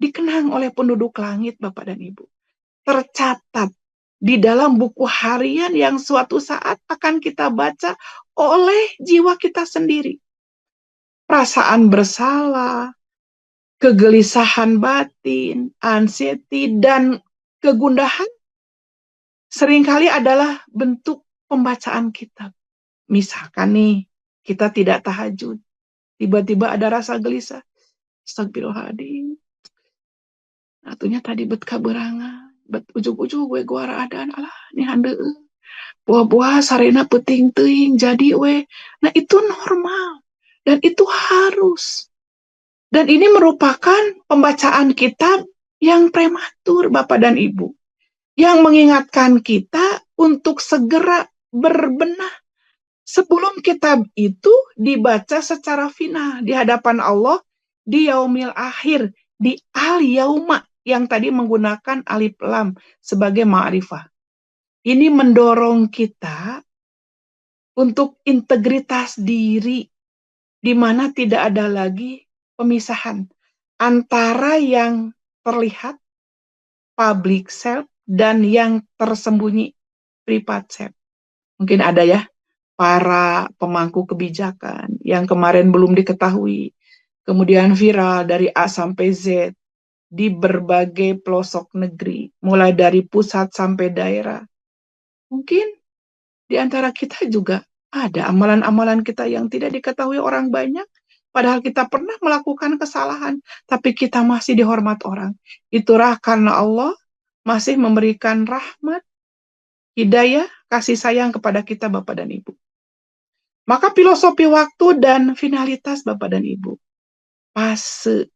dikenang oleh penduduk langit, Bapak dan Ibu. Tercatat di dalam buku harian yang suatu saat akan kita baca oleh jiwa kita sendiri. Perasaan bersalah, kegelisahan batin, anxiety, dan kegundahan seringkali adalah bentuk pembacaan kitab. Misalkan nih, kita tidak tahajud. Tiba-tiba ada rasa gelisah. Astagfirullahaladzim. Atunya tadi bet kaberangan. Bet ujung-ujung gue guara adaan. Alah, ini handeueuh. Buah-buah sarena peting teuing jadi we. Nah, itu normal. Dan itu harus. Dan ini merupakan pembacaan kitab yang prematur, Bapak dan Ibu. Yang mengingatkan kita untuk segera berbenah. Sebelum kitab itu dibaca secara final di hadapan Allah di yaumil akhir, di al-yauma yang tadi menggunakan alif lam sebagai ma'rifah. Ini mendorong kita untuk integritas diri, di mana tidak ada lagi pemisahan antara yang terlihat public self dan yang tersembunyi private self. Mungkin ada ya para pemangku kebijakan yang kemarin belum diketahui, kemudian viral dari A sampai Z di berbagai pelosok negeri, mulai dari pusat sampai daerah. Mungkin di antara kita juga ada amalan-amalan kita yang tidak diketahui orang banyak, padahal kita pernah melakukan kesalahan, tapi kita masih dihormat orang. Itulah karena Allah masih memberikan rahmat, hidayah, kasih sayang kepada kita Bapak dan Ibu. Maka filosofi waktu dan finalitas Bapak dan Ibu, fase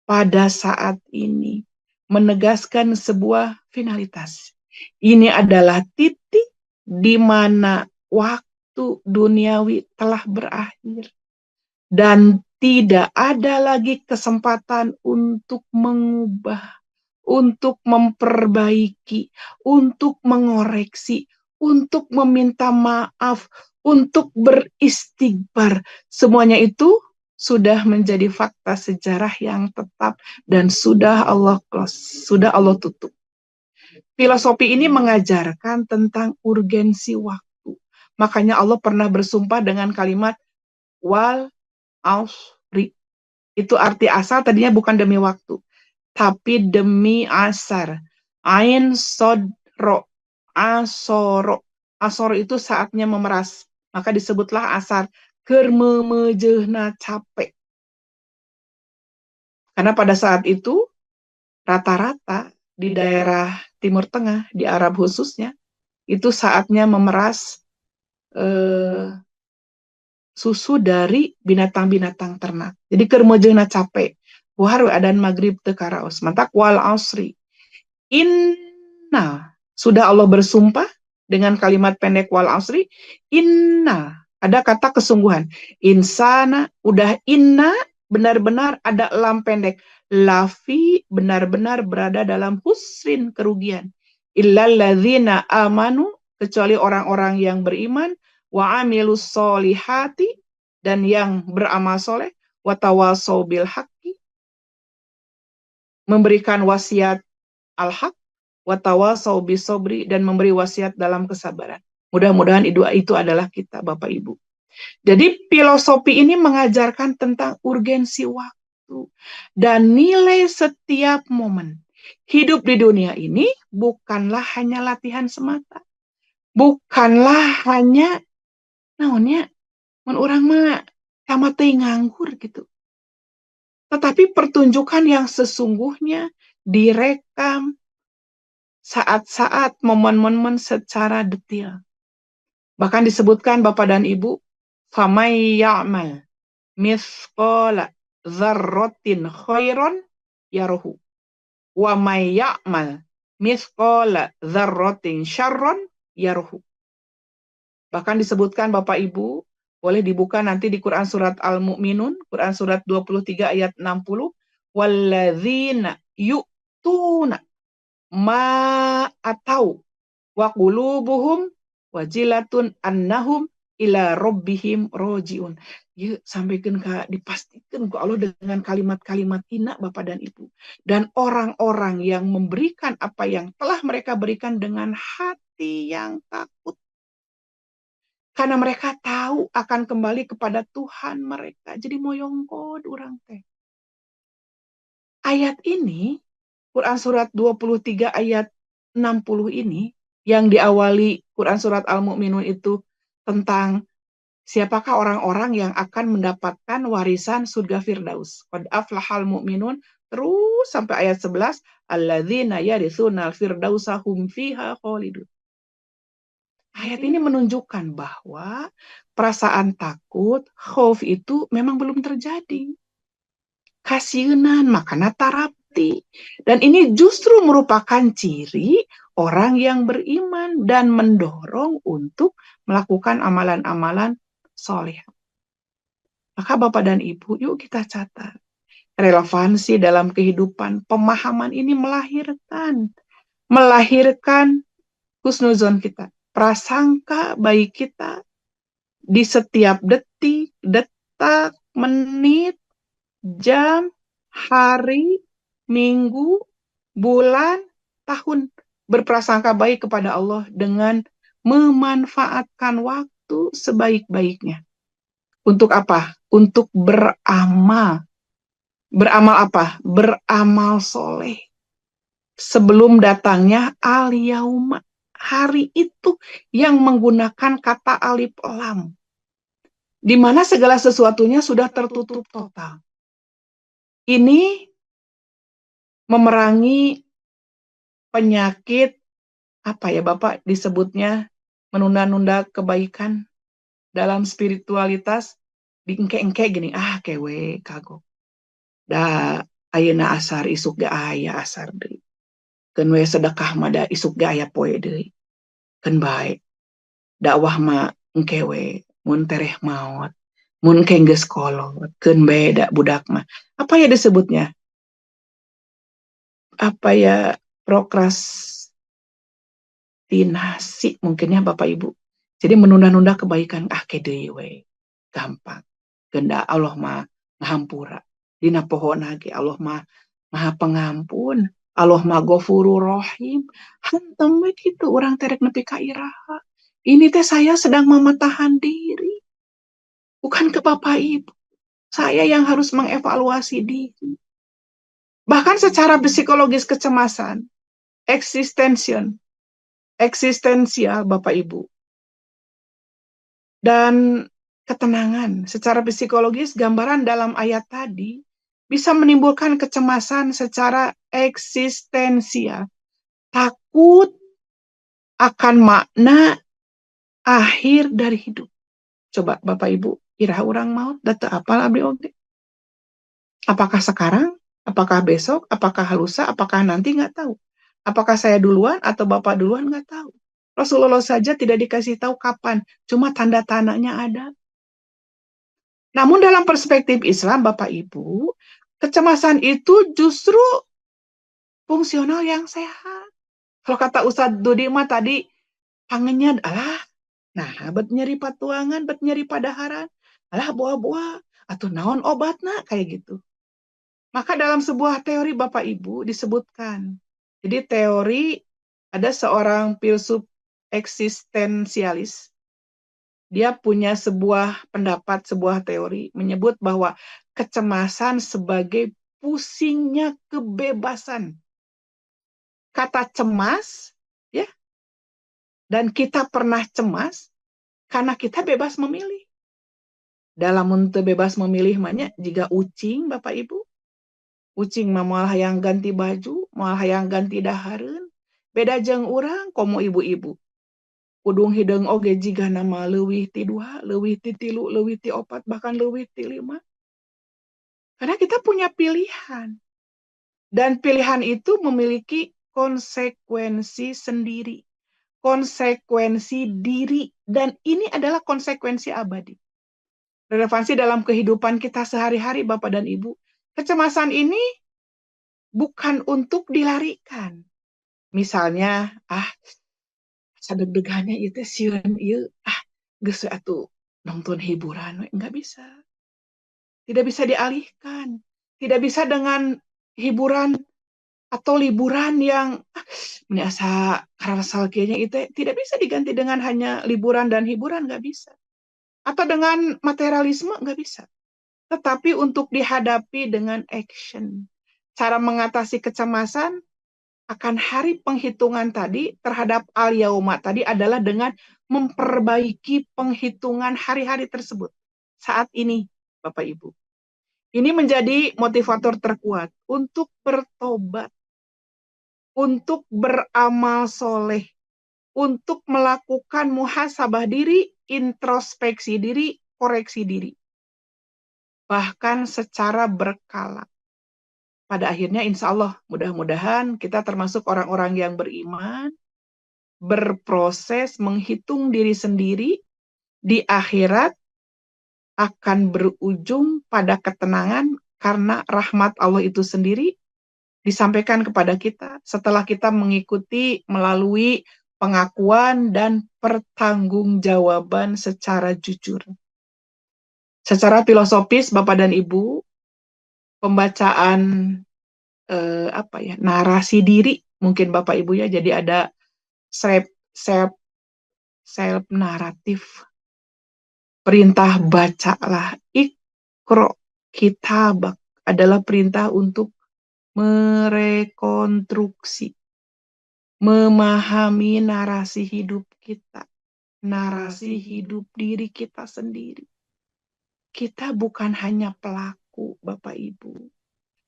pada saat ini menegaskan sebuah finalitas. Ini adalah titik di mana waktu duniawi telah berakhir dan tidak ada lagi kesempatan untuk mengubah, untuk memperbaiki, untuk mengoreksi, untuk meminta maaf, untuk beristighfar. Semuanya itu sudah menjadi fakta sejarah yang tetap dan sudah Allah close, sudah Allah tutup. Filosofi ini mengajarkan tentang urgensi waktu. Makanya Allah pernah bersumpah dengan kalimat wal asri. Itu arti asal tadinya bukan demi waktu, tapi demi asar. Ain sodro, asoro. Asoro itu saatnya memeras. Maka disebutlah asar. Keur memejehna capek. Karena pada saat itu, rata-rata di daerah Timur Tengah, di Arab khususnya, itu saatnya memeras susu dari binatang-binatang ternak. Jadi keur memejehna capek. Kuharu adan maghrib teu karaos. Mantak wal asri. Inna. Sudah Allah bersumpah dengan kalimat pendek wal asri. Inna. Ada kata kesungguhan. Insana. Udah inna. Benar-benar ada lam pendek. Lafi. Benar-benar berada dalam husrin, kerugian. Illalladzina amanu. Kecuali orang-orang yang beriman. Wa amilus solihati. Dan yang beramal soleh. Wa tawasau bil haqqi. Memberikan wasiat al-haq, watawasau bisobri, dan memberi wasiat dalam kesabaran. Mudah-mudahan itu adalah kita, Bapak Ibu. Jadi filosofi ini mengajarkan tentang urgensi waktu dan nilai setiap momen. Hidup di dunia ini bukanlah hanya latihan semata. Bukanlah hanya naonnya mun urang mah sama teh nganggur gitu. Tetapi pertunjukan yang sesungguhnya direkam saat-saat, momen-momen secara detail. Bahkan disebutkan Bapak dan Ibu, famay ya'mal mithqala dzarratin khairon yarahu wa may ya'mal mithqala dzarratin syarron yarahu. Bahkan disebutkan Bapak Ibu, boleh dibuka nanti di Quran surat Al-Mu'minun, Quran surat 23 ayat 60, walladzina yu'tuna ma atau wa qulubuhum wajilatun annahum ila rabbihim rojiun. Ya, sampaikan dipastikan ke Allah dengan kalimat-kalimat hina Bapak dan Ibu. Dan orang-orang yang memberikan apa yang telah mereka berikan dengan hati yang takut. Karena mereka tahu akan kembali kepada Tuhan mereka. Jadi moyongkod orang teh. Ayat ini, Quran surat 23 ayat 60 ini, yang diawali Quran surat Al-Mu'minun itu tentang siapakah orang-orang yang akan mendapatkan warisan surga Firdaus. Qad aflahal mu'minun, terus sampai ayat 11, alladzina yarithunal firdausa hum fiha khalidun. Ayat ini menunjukkan bahwa perasaan takut, khauf itu memang belum terjadi. Kasiunan, makana tarapti. Dan ini justru merupakan ciri orang yang beriman dan mendorong untuk melakukan amalan-amalan soleh. Maka Bapak dan Ibu, yuk kita catat. Relevansi dalam kehidupan, pemahaman ini melahirkan husnuzon kita. Prasangka baik kita di setiap detik, detak, menit, jam, hari, minggu, bulan, tahun. Berprasangka baik kepada Allah dengan memanfaatkan waktu sebaik-baiknya. Untuk apa? Untuk beramal. Beramal apa? Beramal soleh. Sebelum datangnya al-yauma. Hari itu yang menggunakan kata alif lam. Di mana segala sesuatunya sudah tertutup total. Ini memerangi penyakit, apa ya Bapak disebutnya, menunda-nunda kebaikan dalam spiritualitas, diengke-engke gini, kewe, kagok. Da, ayeuna asar, isuk ga aya asar deui. Keun we sedekah mah da isuk ga aya poe deui. Keun bae. Dakwah mah engke we, mun tereh maot. Mun engke geus kolot, keun bae da budak mah. Apa ya disebutnya? Apa ya, prokrastinasi mungkinnya Bapak Ibu. Jadi menunda-nunda kebaikan, kedeui we. Gampang. Genda Allah mah ngahampura. Dina pohona ge Allah mah Maha Pengampun. Allah mah Ghafurur Rahim. Hantem we kitu urang terek nepi ka iraha. Ini teh saya sedang mematahan diri. Bukan ke Bapak Ibu. Saya yang harus mengevaluasi diri. Bahkan secara psikologis kecemasan, eksistensial Bapak Ibu. Dan ketenangan secara psikologis, gambaran dalam ayat tadi bisa menimbulkan kecemasan secara eksistensial. Takut akan makna akhir dari hidup. Coba Bapak Ibu, iraha urang maut, data apal abdi oge. Apakah sekarang Apakah besok, apakah lusa, apakah nanti, nggak tahu. Apakah saya duluan atau Bapak duluan, nggak tahu. Rasulullah saja tidak dikasih tahu kapan, cuma tanda-tandanya ada. Namun dalam perspektif Islam, Bapak Ibu, kecemasan itu justru fungsional yang sehat. Kalau kata Ustadz Dudi mah tadi, kangennya, nah, bet nyeri patuangan, bet nyeri padaharan, buah-buah, atau naon obatna, kayak gitu. Maka dalam sebuah teori Bapak Ibu disebutkan. Jadi teori, ada seorang filsuf eksistensialis. Dia punya sebuah pendapat, sebuah teori, menyebut bahwa kecemasan sebagai pusingnya kebebasan. Kata cemas, ya, dan kita pernah cemas karena kita bebas memilih. Dalam untuk bebas memilih makanya jika ucing, Bapak Ibu, ucing mah moal hayang ganti baju, moal hayang ganti dahareun. Beda jeung urang, komo ibu-ibu. Udung hideung oge jiga nama leuwih ti 2, leuwih ti 3, leuwih ti 4, bahkan leuwih ti 5. Karena kita punya pilihan. Dan pilihan itu memiliki konsekuensi sendiri. Konsekuensi diri. Dan ini adalah konsekuensi abadi. Relevansi dalam kehidupan kita sehari-hari, Bapak dan Ibu. Kecemasan ini bukan untuk dilarikan. Misalnya, sadeg-degannya itu sieun ieu, geus atuh nonton hiburan, nggak bisa. Tidak bisa dialihkan. Tidak bisa dengan hiburan atau liburan yang merasa karasal kayaknya itu tidak bisa diganti dengan hanya liburan dan hiburan, nggak bisa. Atau dengan materialisme, nggak bisa. Tetapi untuk dihadapi dengan action. Cara mengatasi kecemasan akan hari penghitungan tadi terhadap al-yauma tadi adalah dengan memperbaiki penghitungan hari-hari tersebut. Saat ini, Bapak Ibu. Ini menjadi motivator terkuat untuk bertobat, untuk beramal soleh, untuk melakukan muhasabah diri, introspeksi diri, koreksi diri. Bahkan secara berkala. Pada akhirnya insya Allah mudah-mudahan kita termasuk orang-orang yang beriman, berproses menghitung diri sendiri, di akhirat akan berujung pada ketenangan karena rahmat Allah itu sendiri disampaikan kepada kita setelah kita mengikuti melalui pengakuan dan pertanggungjawaban secara jujur. Secara filosofis, Bapak dan Ibu, pembacaan narasi diri mungkin Bapak Ibu ya, jadi ada self naratif. Perintah bacalah, ikro kitabak adalah perintah untuk merekonstruksi, memahami narasi hidup kita, narasi hidup diri kita sendiri. Kita bukan hanya pelaku, Bapak Ibu,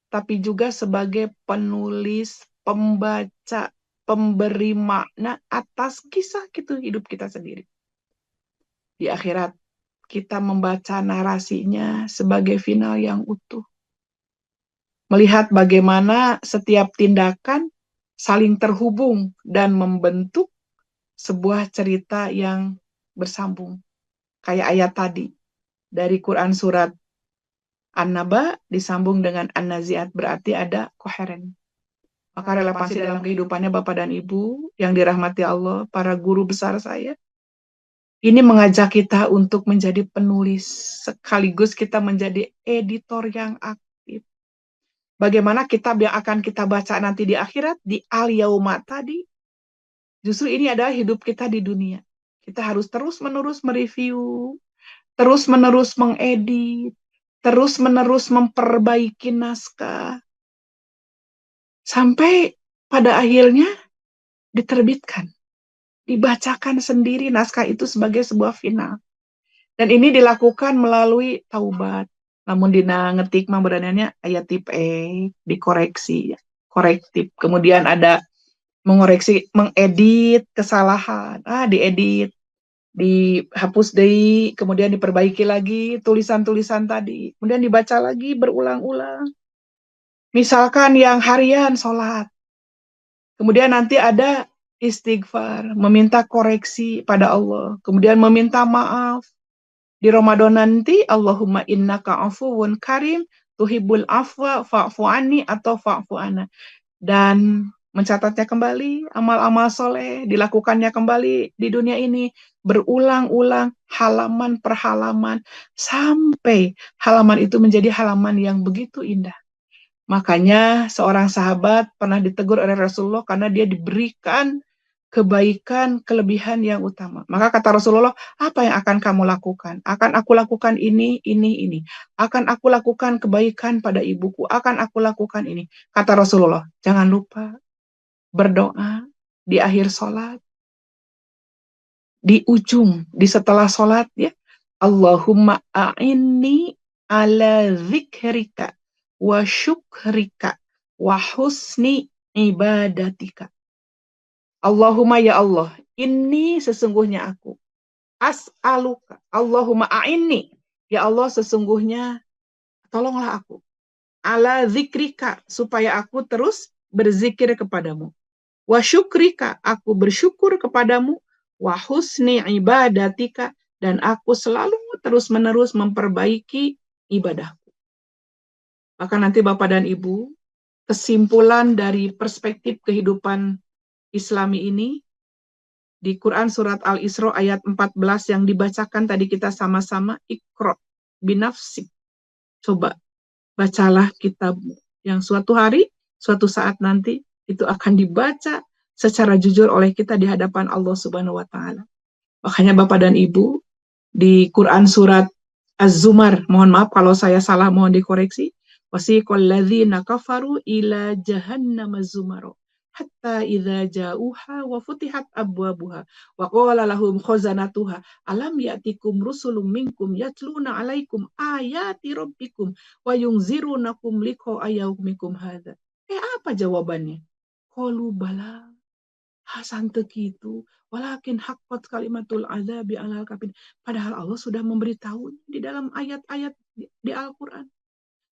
tapi juga sebagai penulis, pembaca, pemberi makna atas kisah gitu hidup kita sendiri. Di akhirat, kita membaca narasinya sebagai final yang utuh. Melihat bagaimana setiap tindakan saling terhubung dan membentuk sebuah cerita yang bersambung. Kayak ayat tadi, dari Quran surat An-Naba disambung dengan An-Nazi'at, berarti ada koheren. Maka relevansi dalam kehidupannya Bapak dan Ibu yang dirahmati Allah, para guru besar saya, ini mengajak kita untuk menjadi penulis, sekaligus kita menjadi editor yang aktif. Bagaimana kitab yang akan kita baca nanti di akhirat, di al-yauma tadi, justru ini adalah hidup kita di dunia. Kita harus terus-menerus mereview, terus-menerus mengedit, terus-menerus memperbaiki naskah, sampai pada akhirnya diterbitkan. Dibacakan sendiri naskah itu sebagai sebuah final. Dan ini dilakukan melalui taubat. Namun dina ngetik mah berananya ayat tip dikoreksi, korektif. Kemudian ada mengoreksi, mengedit kesalahan. Diedit, dihapus deui, kemudian diperbaiki lagi tulisan-tulisan tadi. Kemudian dibaca lagi berulang-ulang. Misalkan yang harian sholat, kemudian nanti ada istighfar, meminta koreksi pada Allah, kemudian meminta maaf. Di Ramadan nanti, Allahumma innaka afuwun karim, tuhibbul afwa fa'fu anni atau fa'fu anna. Dan mencatatnya kembali, amal-amal soleh, dilakukannya kembali di dunia ini, berulang-ulang, halaman per halaman, sampai halaman itu menjadi halaman yang begitu indah. Makanya seorang sahabat pernah ditegur oleh Rasulullah karena dia diberikan kebaikan, kelebihan yang utama. Maka kata Rasulullah, apa yang akan kamu lakukan? Akan aku lakukan ini. Akan aku lakukan kebaikan pada ibuku. Akan aku lakukan ini. Kata Rasulullah, jangan lupa berdoa di akhir sholat, di ujung, di setelah sholat ya. Allahumma a'inni ala zikrika wa syukrika wa husni ibadatika. Allahumma ya Allah, ini sesungguhnya aku. As'aluka. Allahumma a'inni. Ya Allah, sesungguhnya tolonglah aku. Ala zikrika, supaya aku terus berzikir kepadamu. Wa syukrika, aku bersyukur kepadamu. Wa husni ibadatika, dan aku selalu terus-menerus memperbaiki ibadahku. Maka nanti Bapak dan Ibu, kesimpulan dari perspektif kehidupan Islami ini, di Quran surat Al-Isra ayat 14 yang dibacakan tadi kita sama-sama, Iqra binafsik. Coba bacalah kitabmu yang suatu hari, suatu saat nanti itu akan dibaca secara jujur oleh kita di hadapan Allah Subhanahu wa taala. Makanya Bapak dan Ibu, di Quran surat Az-Zumar, mohon maaf kalau saya salah, mohon dikoreksi. Wasiqal ladzina kafaru ila jahannama zumaro hatta idza ja'uha wa futihat abwabuha wa qala lahum khazanatuha alam ya'tikum rusulun minkum yatluna 'alaikum ayati rabbikum wa yunzirunakum liqa ayyaumikum hadza. Apa jawabannya? Qalu bala hasan tekitu walakin haqqat kalimatul azabi 'alal kafirin. Padahal Allah sudah memberitahu di dalam ayat-ayat di Al-Qur'an.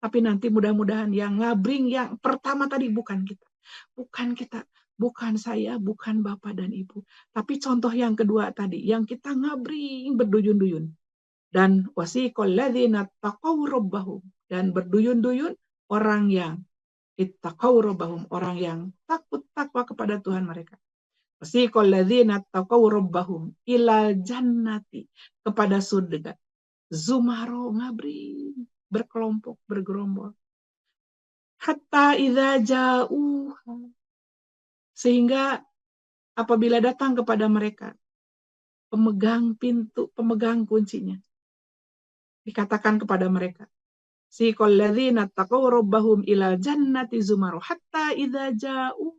Tapi nanti mudah-mudahan yang ngabring yang pertama tadi bukan kita. Bukan kita, bukan saya, bukan Bapak dan Ibu. Tapi contoh yang kedua tadi, yang kita ngabring berduyun-duyun. Dan wasiqal ladzina taqaw rabbahum, dan berduyun-duyun orang yang ittaqaw rabbahum, orang yang takwa kepada Tuhan mereka. Wasiqal ladzina taqaw rabbahum ilal jannati, kepada surga. Zumaro, ngabring, berkelompok, bergerombol. Hatta idza ja'uha, sehingga apabila datang kepada mereka pemegang pintu, pemegang kuncinya, dikatakan kepada mereka, siqal ladzina taqaw rabbahum ilal jannati zumaru hatta idza ja'u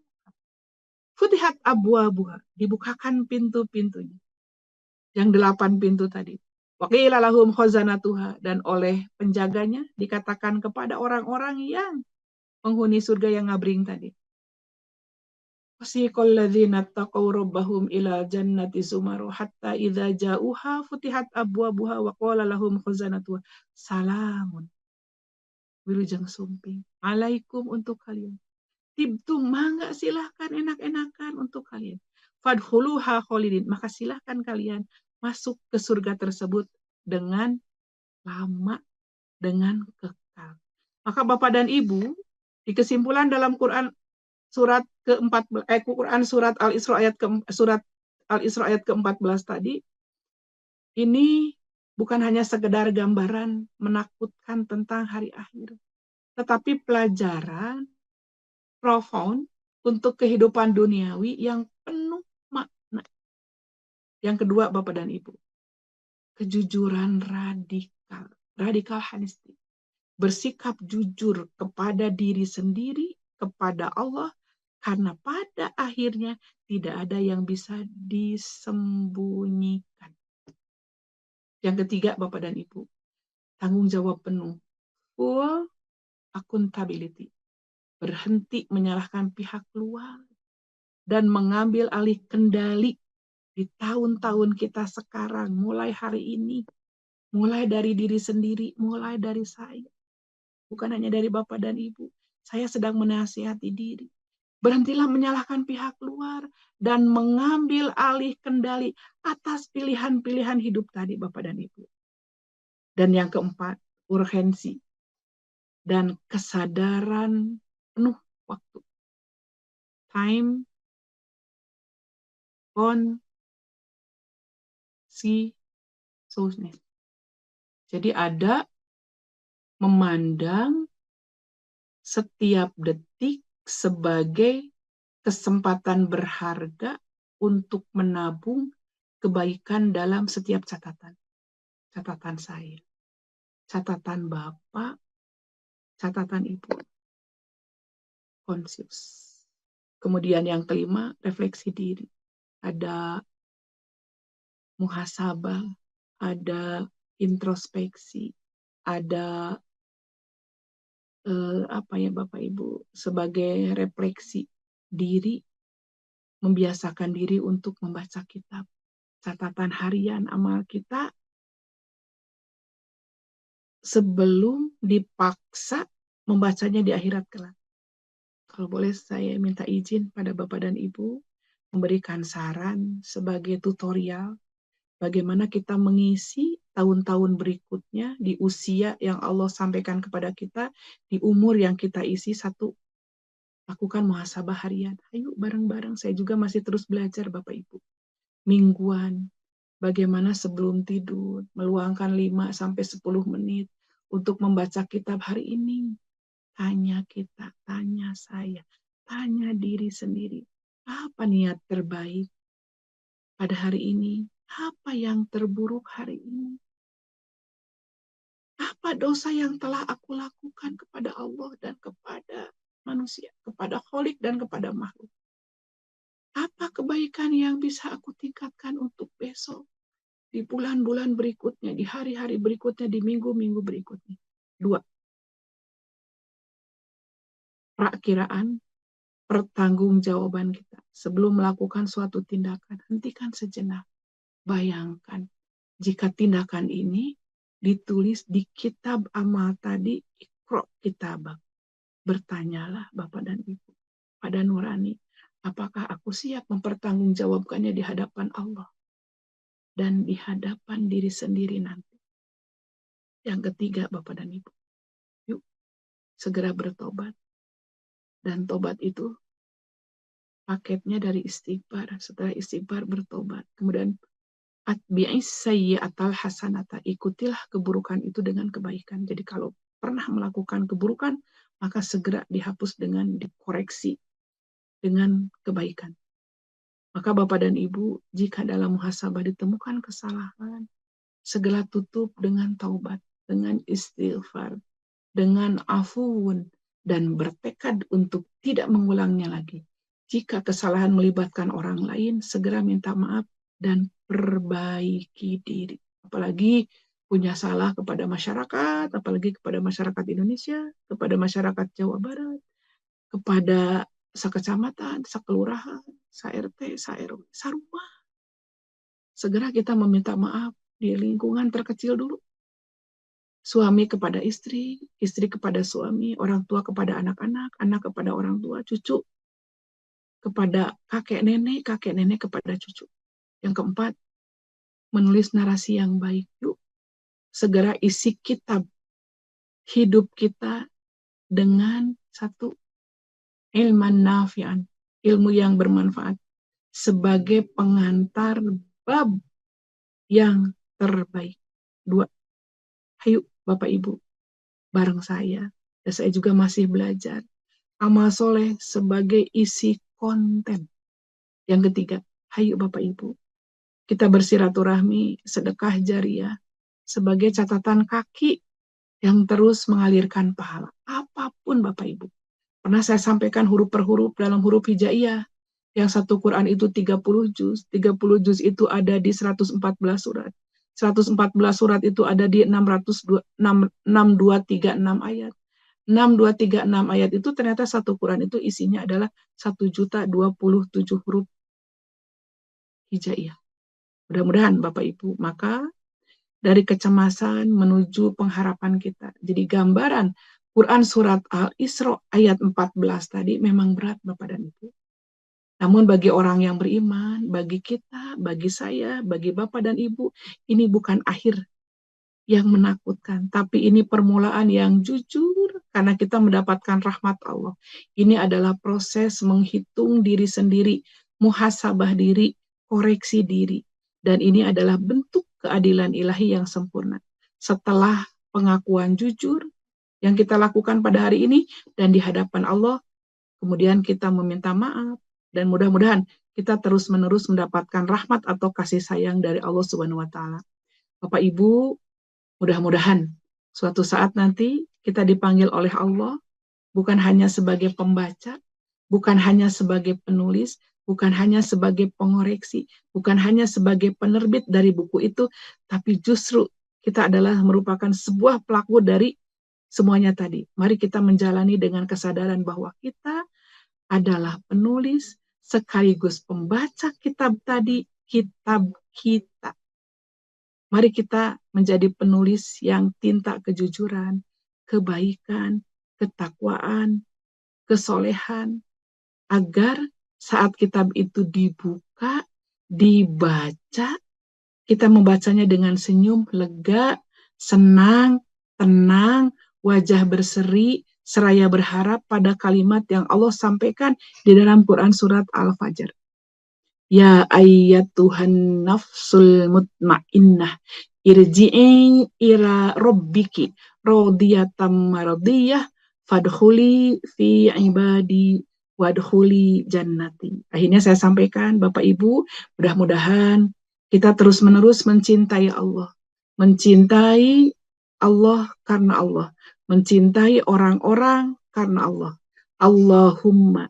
futihat abwabuha, dibukakan pintu-pintunya. Yang 8 pintu tadi. Wa qila lahum khazanatuha, dan oleh penjaganya dikatakan kepada orang-orang yang penghuni surga yang ngabring tadi. Wasiqal ladzina taqaw rabbahum ila jannati zumaru hatta idza ja'uha futihat abwabuha wa qala lahum khazanatuha salamun, wilujeng sumping, alaikum, untuk kalian. Tibtum, mangga silahkan, enak-enakan untuk kalian. Fadkhuluha khalidin, maka silahkan kalian masuk ke surga tersebut dengan lama, dengan kekal. Maka Bapak dan Ibu, di kesimpulan dalam Quran surat ke-14, Quran surat Al-Isra ayat ke-14 tadi, ini bukan hanya sekedar gambaran menakutkan tentang hari akhir, tetapi pelajaran profound untuk kehidupan duniawi yang penuh makna. Yang kedua, Bapak dan Ibu, kejujuran radikal honesty. Bersikap jujur kepada diri sendiri, kepada Allah, karena pada akhirnya tidak ada yang bisa disembunyikan. Yang ketiga, Bapak dan Ibu, tanggung jawab penuh, full accountability. Berhenti menyalahkan pihak luar dan mengambil alih kendali di tahun-tahun kita sekarang, mulai hari ini, mulai dari diri sendiri, mulai dari saya. Bukan hanya dari Bapak dan Ibu, saya sedang menasihati diri. Berhentilah menyalahkan pihak luar dan mengambil alih kendali atas pilihan-pilihan hidup tadi, Bapak dan Ibu. Dan yang keempat, urgensi dan kesadaran penuh waktu. Time, consciousness. Jadi ada memandang setiap detik sebagai kesempatan berharga untuk menabung kebaikan dalam setiap catatan. Catatan saya, catatan Bapak, catatan Ibu. Conscious. Kemudian yang kelima, refleksi diri. Ada muhasabah, ada introspeksi, ada apa ya Bapak Ibu, sebagai refleksi diri, membiasakan diri untuk membaca kitab. Catatan harian amal kita sebelum dipaksa membacanya di akhirat kelak. Kalau boleh saya minta izin pada Bapak dan Ibu memberikan saran sebagai tutorial bagaimana kita mengisi tahun-tahun berikutnya di usia yang Allah sampaikan kepada kita, di umur yang kita isi. Satu, lakukan muhasabah harian. Ayo bareng-bareng, saya juga masih terus belajar Bapak Ibu. Mingguan, bagaimana sebelum tidur, meluangkan 5-10 menit untuk membaca kitab hari ini. Tanya kita, tanya saya, tanya diri sendiri. Apa niat terbaik pada hari ini? Apa yang terburuk hari ini? Apa dosa yang telah aku lakukan kepada Allah dan kepada manusia, kepada Khalik dan kepada makhluk? Apa kebaikan yang bisa aku tingkatkan untuk besok, di bulan-bulan berikutnya, di hari-hari berikutnya, di minggu-minggu berikutnya? Dua, perakiraan pertanggungjawaban kita. Sebelum melakukan suatu tindakan, hentikan sejenak. Bayangkan, jika tindakan ini ditulis di kitab amal tadi, Iqra kitabak. Bertanyalah Bapak dan Ibu pada nurani, apakah aku siap mempertanggungjawabkannya di hadapan Allah dan di hadapan diri sendiri nanti. Yang ketiga Bapak dan Ibu, yuk segera bertobat. Dan tobat itu paketnya dari istighfar. Setelah istighfar bertobat. Kemudian atbi'is sayyi'atal hasanata, ikutilah keburukan itu dengan kebaikan. Jadi kalau pernah melakukan keburukan, maka segera dihapus dengan dikoreksi dengan kebaikan. Maka Bapak dan Ibu, jika dalam muhasabah ditemukan kesalahan, segera tutup dengan taubat, dengan istighfar, dengan afuun, dan bertekad untuk tidak mengulangnya lagi. Jika kesalahan melibatkan orang lain, segera minta maaf dan perbaiki diri. Apalagi punya salah kepada masyarakat, apalagi kepada masyarakat Indonesia, kepada masyarakat Jawa Barat, kepada sekecamatan, sekelurahan, sa-RT, sa-RW, sarumah. Segera kita meminta maaf di lingkungan terkecil dulu. Suami kepada istri, istri kepada suami, orang tua kepada anak-anak, anak kepada orang tua, cucu kepada kakek nenek kepada cucu. Yang keempat, menulis narasi yang baik. Yuk, segera isi kitab hidup kita dengan satu, ilman nafi'an, ilmu yang bermanfaat, sebagai pengantar bab yang terbaik. Dua, ayo Bapak Ibu, bareng saya, dan saya juga masih belajar, amal soleh sebagai isi konten. Yang ketiga, ayo Bapak Ibu, kita bersiraturahmi, sedekah jariah, sebagai catatan kaki yang terus mengalirkan pahala. Apapun Bapak Ibu. Pernah saya sampaikan huruf per huruf dalam huruf hijaiyah. Yang satu Quran itu 30 juz. 30 juz itu ada di 114 surat. 114 surat itu ada di 6236 ayat. 6236 ayat itu ternyata satu Quran itu isinya adalah 1.027 huruf hijaiyah. Mudah-mudahan Bapak Ibu, maka dari kecemasan menuju pengharapan kita. Jadi gambaran Quran surat Al-Isra ayat 14 tadi memang berat Bapak dan Ibu. Namun bagi orang yang beriman, bagi kita, bagi saya, bagi Bapak dan Ibu, ini bukan akhir yang menakutkan, tapi ini permulaan yang jujur karena kita mendapatkan rahmat Allah. Ini adalah proses menghitung diri sendiri, muhasabah diri, koreksi diri. Dan ini adalah bentuk keadilan ilahi yang sempurna. Setelah pengakuan jujur yang kita lakukan pada hari ini dan di hadapan Allah, kemudian kita meminta maaf dan mudah-mudahan kita terus-menerus mendapatkan rahmat atau kasih sayang dari Allah Subhanahu wa taala. Bapak Ibu, mudah-mudahan suatu saat nanti kita dipanggil oleh Allah bukan hanya sebagai pembaca, bukan hanya sebagai penulis, bukan hanya sebagai pengoreksi, bukan hanya sebagai penerbit dari buku itu, tapi justru kita adalah merupakan sebuah pelaku dari semuanya tadi. Mari kita menjalani dengan kesadaran bahwa kita adalah penulis sekaligus pembaca kitab tadi, kitab kita. Mari kita menjadi penulis yang tinta kejujuran, kebaikan, ketakwaan, kesolehan, agar saat kitab itu dibuka, dibaca, kita membacanya dengan senyum, lega, senang, tenang, wajah berseri, seraya berharap pada kalimat yang Allah sampaikan di dalam Quran surat Al-Fajr. Ya ayyatuhan nafsul mutmainnah irji'i ila rabbiki radiyatam maradiyah fadkhuli fi ibadi wadkhuli jannati. Akhirnya saya sampaikan Bapak Ibu, mudah-mudahan kita terus-menerus mencintai Allah. Mencintai Allah karena Allah. Mencintai orang-orang karena Allah. Allahumma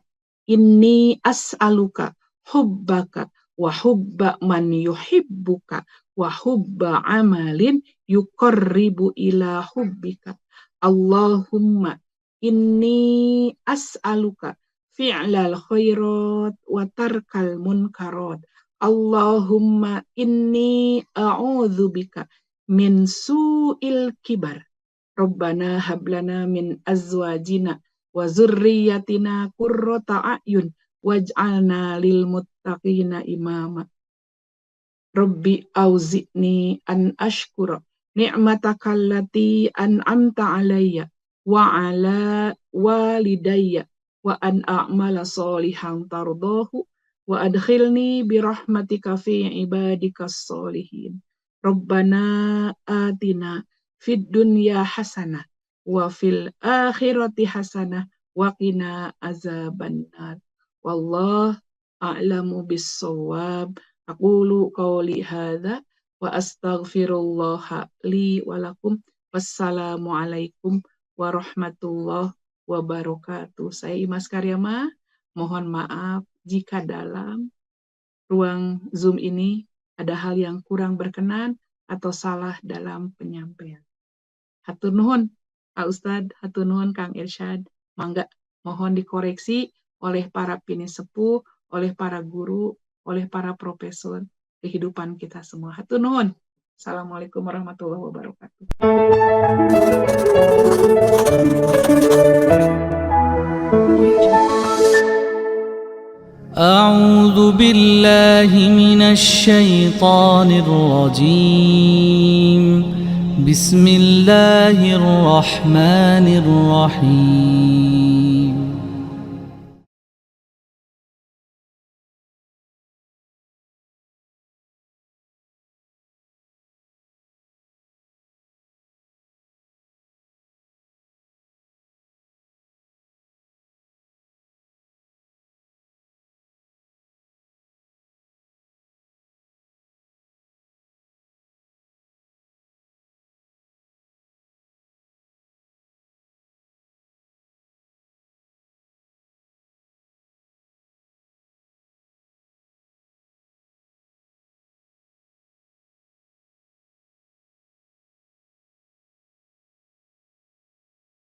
inni as'aluka hubbaka wa hubba man yuhibbuka wa hubba amalin yuqarribu ila hubbika. Allahumma inni as'aluka fi'lal khairat wa tarkal munkarat. Allahumma inni a'udzubika min su'il kibar. Rabbana hablana min azwajina wa zurriyatina qurrata a'yun waj'alna lil muttaqina imama. Rabbi auzi'ni an ashkura ni'mataka allati an'amta alayya wa ala walidayya wa an a'mala sholihan tardahu wa adkhilni birahmatika fi ibadikas sholihin. Rabbana atina fid dunya hasanah wa fil akhirati hasanah wa qina azabannar. Wallahu a'lamu bis-shawab. Aqulu qawli hadza wa astaghfirullah li wa lakum. Wassalamu alaikum warahmatullahi wabarakatuh. Saya Imas Karyama, mohon maaf jika dalam ruang Zoom ini ada hal yang kurang berkenan atau salah dalam penyampaian. Hatur nuhun Pak Ustadz, hatur nuhun Kang Irsyad. Mangga mohon dikoreksi oleh para pinisepuh, oleh para guru, oleh para profesor kehidupan kita semua. Hatur nuhun. Assalamualaikum warahmatullahi wabarakatuh. أعوذ بالله من الشيطان الرجيم بسم الله الرحمن الرحيم